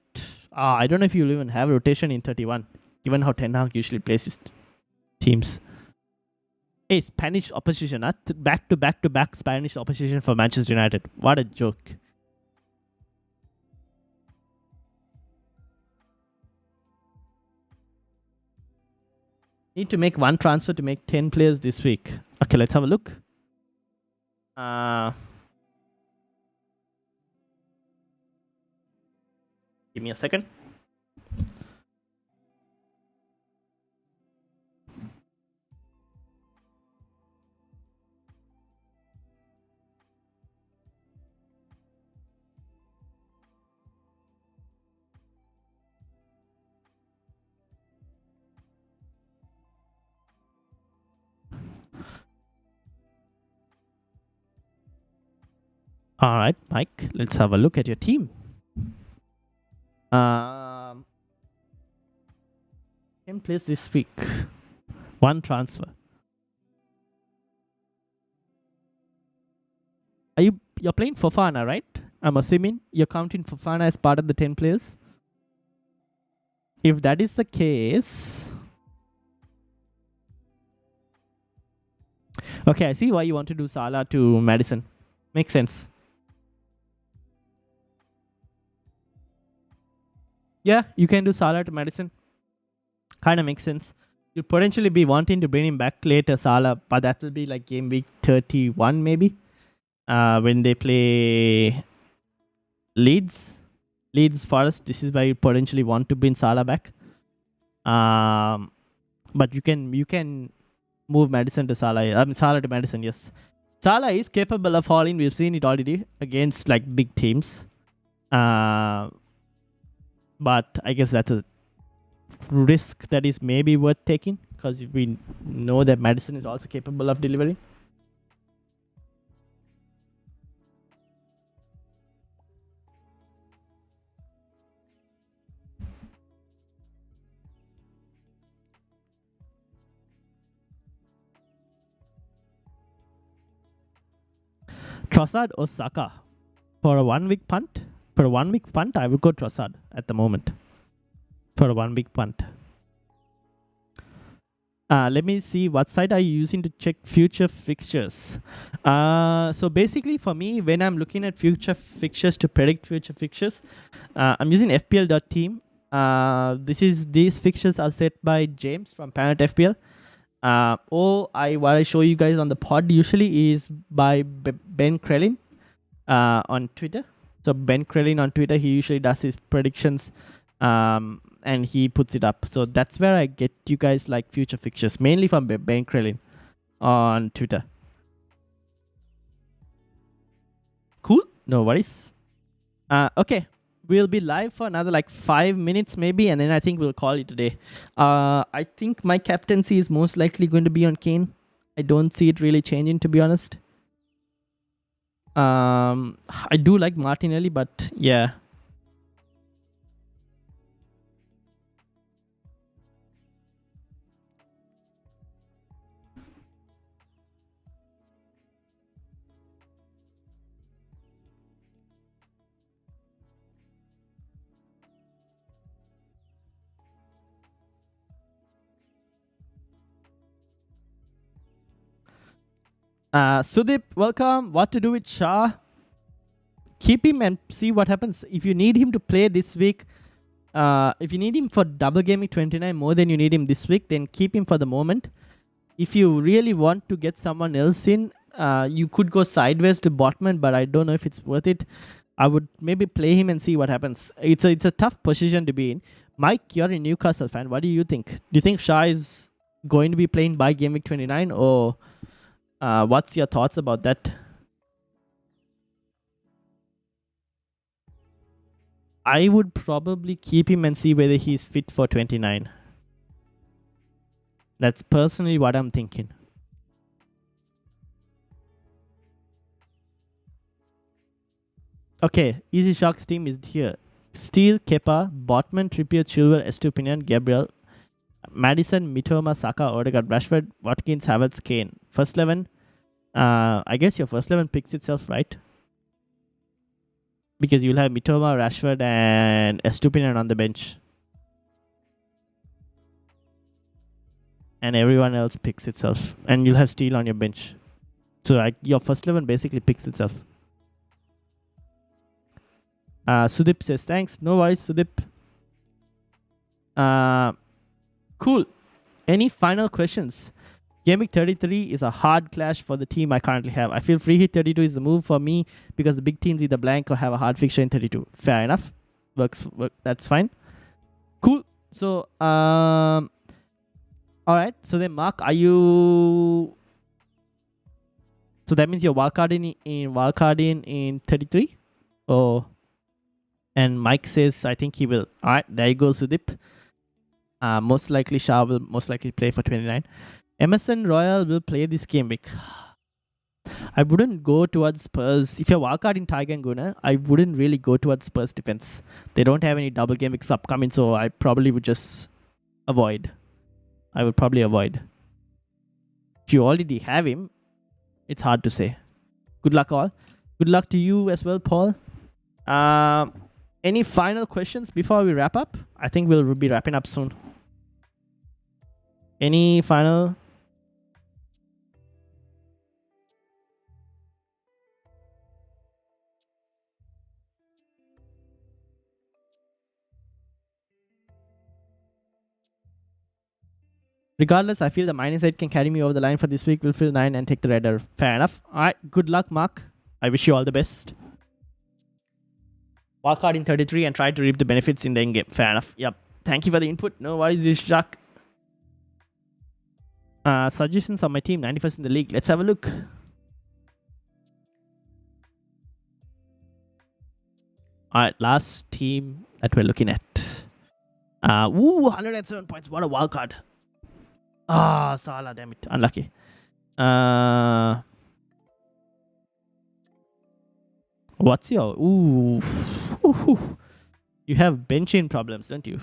I don't know if you'll even have rotation in 31, given how Ten Hag usually plays his teams. Hey, Spanish opposition. Back to back Spanish opposition for Manchester United. What a joke. Need to make 1 transfer to make 10 players this week. Okay, let's have a look. Give me a second. All right, Mike, let's have a look at your team. 10 players this week. 1 transfer. You're playing Fofana, right? I'm assuming you're counting Fofana as part of the 10 players. If that is the case, okay, I see why you want to do Salah to Madison. Makes sense. Yeah, you can do Salah to Madison. Kind of makes sense. You'll potentially be wanting to bring him back later, Salah, but that will be like game week 31 maybe. When they play Leeds Forest. This is why you potentially want to bring Salah back. But you can move Madison to Salah. Salah to Madison, yes. Salah is capable of hauling. We've seen it already against like big teams. But I guess that's a risk that is maybe worth taking because we know that Madison is also capable of delivering. Trossard or Saka? For a 1 week punt? For a 1 week punt, I would go Trossard at the moment. For a 1 week punt. Let me see, what site are you using to check future fixtures? So basically for me, when I'm looking at future fixtures to predict future fixtures, I'm using FPL.team. These fixtures are set by James from Parent FPL. What I show you guys on the pod usually is by Ben Krellin on Twitter. So Ben Krellin on Twitter, he usually does his predictions and he puts it up. So that's where I get you guys like future fixtures, mainly from Ben Krellin on Twitter. Cool, no worries. Okay, we'll be live for another like 5 minutes maybe, and then I think we'll call it a day. I think my captaincy is most likely going to be on Kane. I don't see it really changing, to be honest. I do like Martinelli, but yeah. Sudip, welcome. What to do with Shah? Keep him and see what happens. If you need him to play this week, if you need him for double gaming 29 more than you need him this week, then keep him for the moment. If you really want to get someone else in, you could go sideways to Botman, but I don't know if it's worth it. I would maybe play him and see what happens. It's a tough position to be in. Mike, you're a Newcastle fan. What do you think? Do you think Shah is going to be playing by game week 29, or what's your thoughts about that? I would probably keep him and see whether he's fit for 29. That's personally what I'm thinking. Okay, Easy Sharks team is here. Steele, Kepa, Botman, Trippier, Chilwell, Estupinian, Gabriel, Madison, Mitoma, Saka, Odegaard, Rashford, Watkins, Havertz, Kane. First 11. I guess your first 11 picks itself, right? Because you'll have Mitoma, Rashford, and Estupinian on the bench. And everyone else picks itself. And you'll have Steele on your bench. So your first 11 basically picks itself. Sudip says, thanks. No worries, Sudip. Cool. Any final questions? Game week 33 is a hard clash for the team I currently have. I feel free hit 32 is the move for me because the big teams either blank or have a hard fixture in 32. Fair enough. Works. That's fine. Cool. So, all right. So then, Mark, are you? So that means you're wildcarding in 33, or? And Mike says, I think he will. All right. There you go, Sudip. Most likely, Shah will most likely play for 29. Emerson Royal will play this game week. I wouldn't go towards Spurs. If you're wildcarding Tiger and Gunnar, I wouldn't really go towards Spurs defense. They don't have any double game weeks upcoming, so I probably would just avoid. I would probably avoid. If you already have him, it's hard to say. Good luck all. Good luck to you as well, Paul. Any final questions before we wrap up? I think we'll be wrapping up soon. Any final? Regardless, I feel the minus 8 can carry me over the line for this week. We'll fill 9 and take the redder. Fair enough. All right. Good luck, Mark. I wish you all the best. Wildcard in 33 and try to reap the benefits in the end game. Fair enough. Yep. Thank you for the input. No worries, this Jack. Suggestions on my team. 91st in the league. Let's have a look. All right. Last team that we're looking at. Ooh, 107 points. What a wild card. Ah, Salah, damn it. Unlucky. What's your... Ooh. You have benching problems, don't you?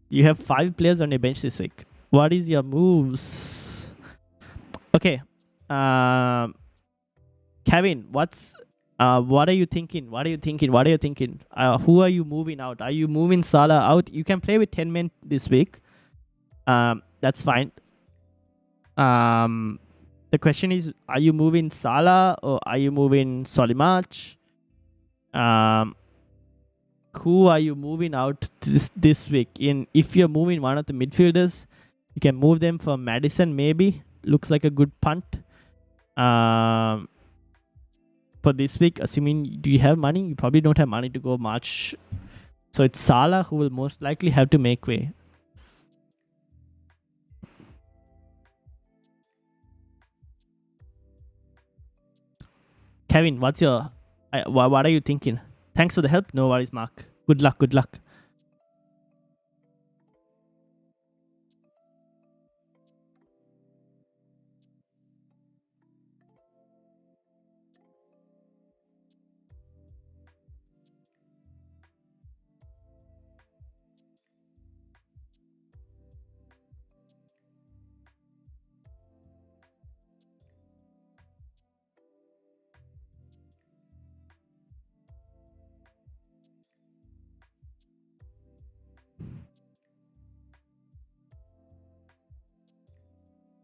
You have 5 players on your bench this week. What is your moves? Okay. Kevin, what are you thinking? What are you thinking? Who are you moving out? Are you moving Salah out? You can play with 10 men this week. That's fine. The question is, are you moving Salah or are you moving Solimarch? Who are you moving out this week? If you're moving one of the midfielders, you can move them for Madison maybe. Looks like a good punt. For this week, assuming do you have money? You probably don't have money to go March. So it's Salah who will most likely have to make way. Kevin, what are you thinking? Thanks for the help. No worries, Mark. Good luck.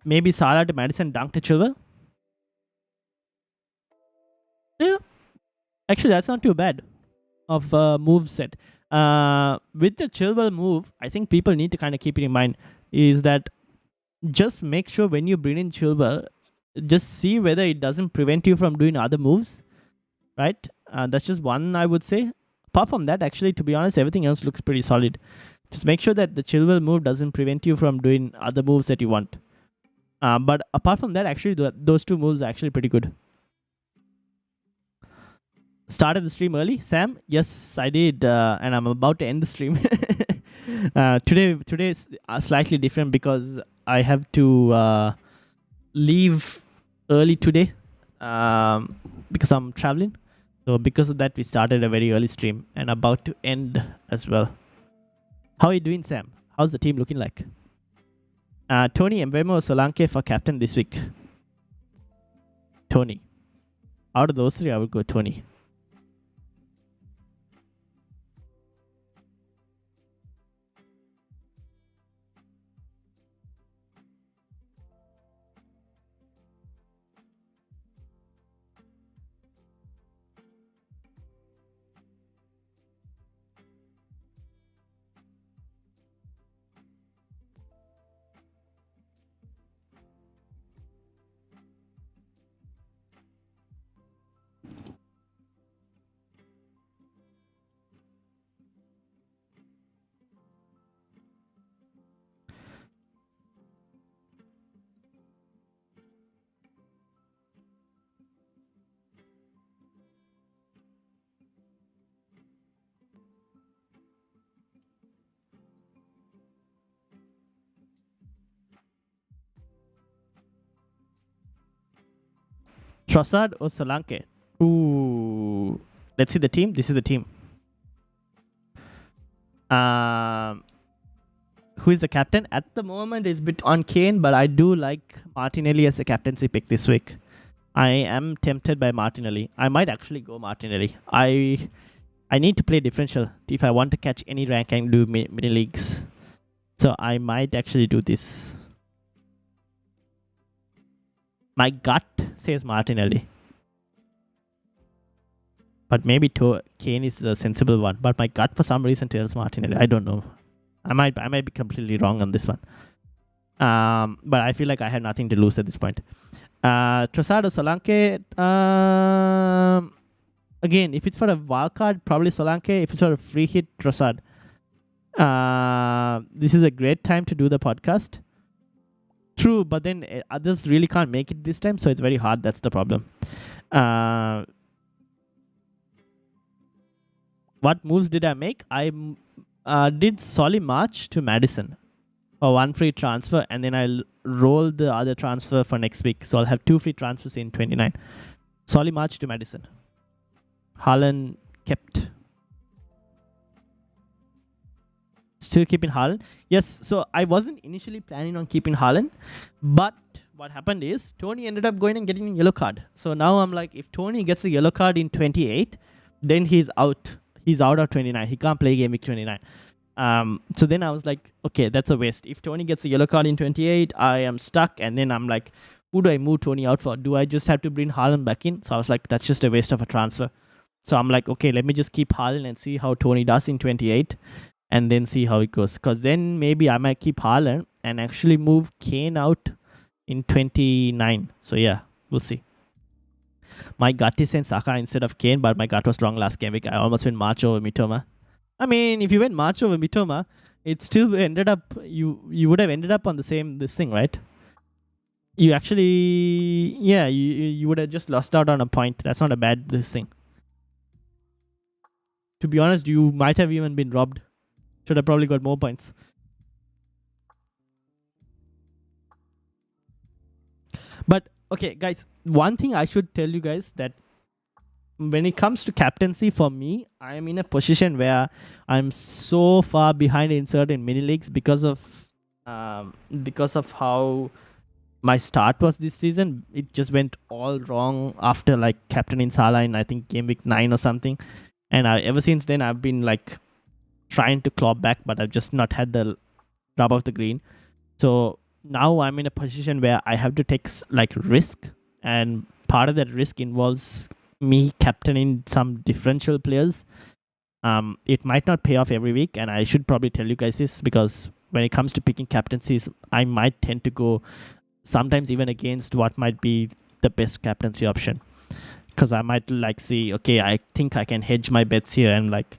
Maybe Salah to Madison, Dunk to Chilwell. Yeah. Actually, that's not too bad of a move set. With the Chilwell move, I think people need to kind of keep it in mind is that just make sure when you bring in Chilwell, just see whether it doesn't prevent you from doing other moves, right? That's just one I would say. Apart from that, actually, to be honest, everything else looks pretty solid. Just make sure that the Chilwell move doesn't prevent you from doing other moves that you want. But apart from that, actually, those 2 moves are actually pretty good. Started the stream early, Sam? Yes, I did, and I'm about to end the stream. Today is slightly different because I have to leave early today because I'm traveling. So because of that, we started a very early stream and about to end as well. How are you doing, Sam? How's the team looking like? Tony Mbemo Solanke for captain this week. Tony. Out of those 3, I would go Tony. Trossard or Solanke? Ooh. Let's see the team. This is the team. Who is the captain? At the moment, it's a bit on Kane, but I do like Martinelli as a captaincy pick this week. I am tempted by Martinelli. I might actually go Martinelli. I need to play differential if I want to catch any rank and do mini leagues. So I might actually do this. My gut says Martinelli. But maybe Kane is the sensible one. But my gut for some reason tells Martinelli. I don't know. I might be completely wrong on this one. But I feel like I have nothing to lose at this point. Trossard or Solanke? Again, if it's for a wildcard, probably Solanke. If it's for a free hit, Trossard. This is a great time to do the podcast. True, but then others really can't make it this time, so it's very hard. That's the problem. What moves did I make? did Solly March to Madison for one free transfer, and then I'll roll the other transfer for next week. So I'll have 2 free transfers in 29. Solly March to Madison. Haaland kept. Still keeping Haaland. Yes, so I wasn't initially planning on keeping Haaland, but what happened is Tony ended up going and getting a yellow card. So now I'm like, if Tony gets a yellow card in 28, then he's out. He's out of 29. He can't play game week 29. So then I was like, okay, that's a waste. If Tony gets a yellow card in 28, I am stuck. And then I'm like, who do I move Tony out for? Do I just have to bring Haaland back in? So I was like, that's just a waste of a transfer. So I'm like, okay, let me just keep Haaland and see how Tony does in 28 and then see how it goes. Because then maybe I might keep Haaland and actually move Kane out in 29. So yeah, we'll see. My gut is saying Saka instead of Kane, but my gut was wrong last game week. I almost went March over Mitoma. I mean, if you went March over Mitoma, it still ended up, you would have ended up on the same, this thing, right? You actually, yeah, you would have just lost out on a point. That's not a bad this thing. To be honest, you might have even been robbed. Should have probably got more points. But, okay, guys, one thing I should tell you guys that when it comes to captaincy, for me, I am in a position where I'm so far behind in certain mini leagues because of how my start was this season. It just went all wrong after like captaining Salah in I think game week 9 or something, and ever since then I've been like trying to claw back, but I've just not had the rub of the green. So now I'm in a position where I have to take like risk, and part of that risk involves me captaining some differential players. It might not pay off every week, and I should probably tell you guys this because when it comes to picking captaincies, I might tend to go sometimes even against what might be the best captaincy option, because I might like see, okay, I think I can hedge my bets here and like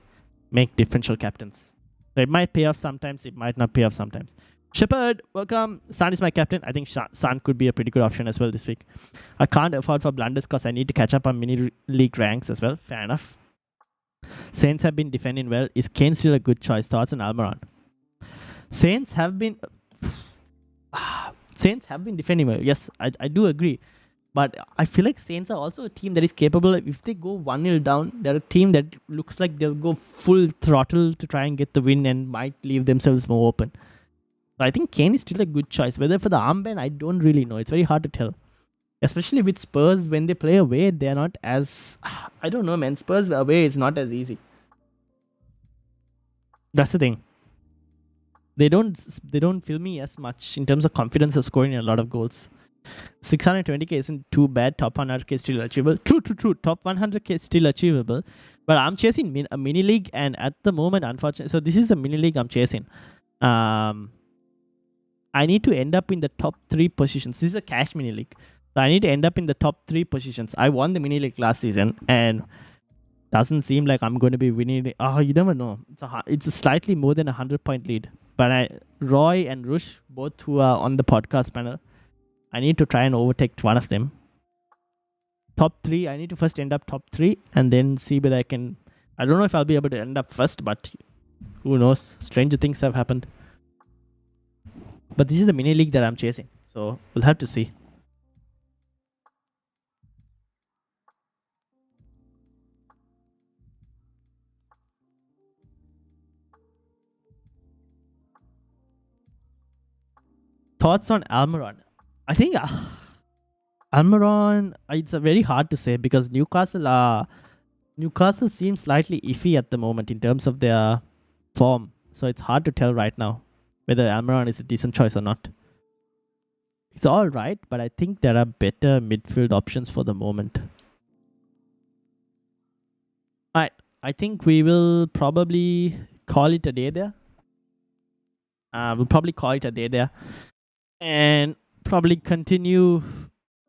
make differential captains. So it might pay off sometimes, it might not pay off sometimes. Shepard, welcome. San is my captain. I think San could be a pretty good option as well this week. I can't afford for blunders because I need to catch up on mini league ranks as well. Fair enough. Saints have been defending well. Is Kane still a good choice? Thoughts on Almiron? Saints have been defending well. Yes, I do agree. But I feel like Saints are also a team that is capable of, if they go 1-0 down, they're a team that looks like they'll go full throttle to try and get the win and might leave themselves more open. I think Kane is still a good choice. Whether for the armband, I don't really know. It's very hard to tell. Especially with Spurs, when they play away, they're not as... I don't know, man. Spurs away is not as easy. That's the thing. They don't fill me as much in terms of confidence of scoring a lot of goals. 620k isn't too bad. Top 100k is still achievable. True. Top 100k is still achievable. But I'm chasing a mini league, and at the moment, unfortunately... So this is the mini league I'm chasing. I need to end up in the top 3 positions. This is a cash mini league. So I need to end up in the top 3 positions. I won the mini league last season, and doesn't seem like I'm going to be winning. Oh, you never know. It's a slightly more than 100-point lead. But Roy and Rush, both who are on the podcast panel, I need to try and overtake one of them. Top 3. I need to first end up top 3 and then see whether I can... I don't know if I'll be able to end up first, but who knows? Stranger things have happened. But this is the mini league that I'm chasing. So we'll have to see. Thoughts on Almiron? I think Almiron, it's very hard to say because Newcastle seems slightly iffy at the moment in terms of their form. So it's hard to tell right now whether Almiron is a decent choice or not. It's alright, but I think there are better midfield options for the moment. Alright, I think we will probably call it a day there. We'll probably call it a day there. And probably continue.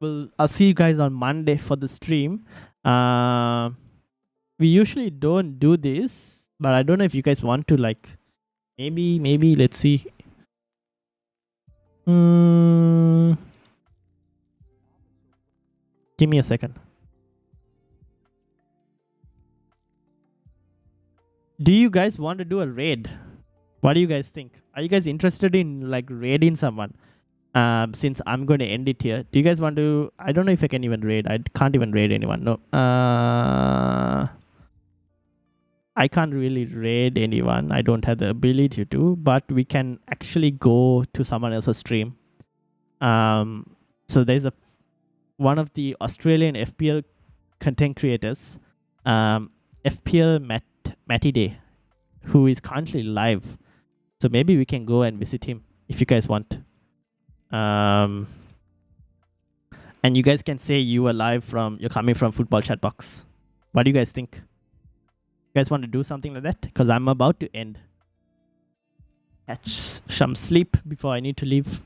I'll see you guys on Monday for the stream. We usually don't do this, but I don't know if you guys want to like... Maybe let's see. Give me a second. Do you guys want to do a raid? What do you guys think? Are you guys interested in like raiding someone? Since I'm going to end it here, do you guys want to? I don't know if I can even raid. I can't even raid anyone. No. I can't really raid anyone. I don't have the ability to, but we can actually go to someone else's stream. So there's one of the Australian FPL content creators, FPL Matty Day, who is currently live. So maybe we can go and visit him if you guys want. And you guys can say you are live you're coming from Football Chatbox. What do you guys think? You guys want to do something like that? Because I'm about to end. Catch some sleep before I need to leave.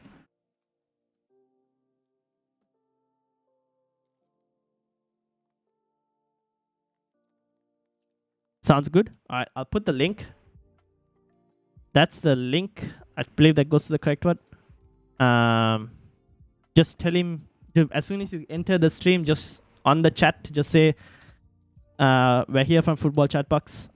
Sounds good. All right, I'll put the link. That's the link. I believe that goes to the correct one. Just tell him as soon as you enter the stream, just on the chat, just say we're here from Football Chatbox,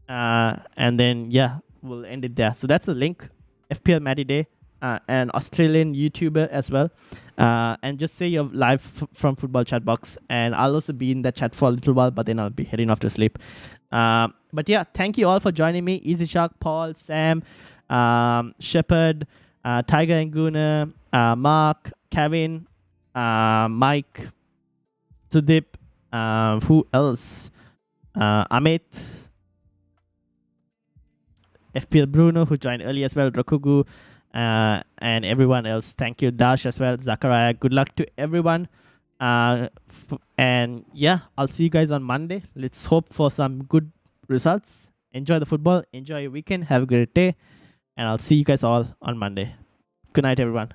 and then yeah, we'll end it there. So that's the link. FPL Matty Day, an Australian YouTuber as well, and just say you're live from Football Chatbox, and I'll also be in that chat for a little while, but then I'll be heading off to sleep. But yeah, thank you all for joining me. Easy Shark, Paul, Sam, Shepard, Tiger and Guna, Mark, Kevin, Mike, Sudip, who else? Amit, FPL Bruno, who joined early as well, Rokugu, and everyone else. Thank you, Dash as well, Zachariah. Good luck to everyone. And yeah, I'll see you guys on Monday. Let's hope for some good results. Enjoy the football. Enjoy your weekend. Have a great day. And I'll see you guys all on Monday. Good night, everyone.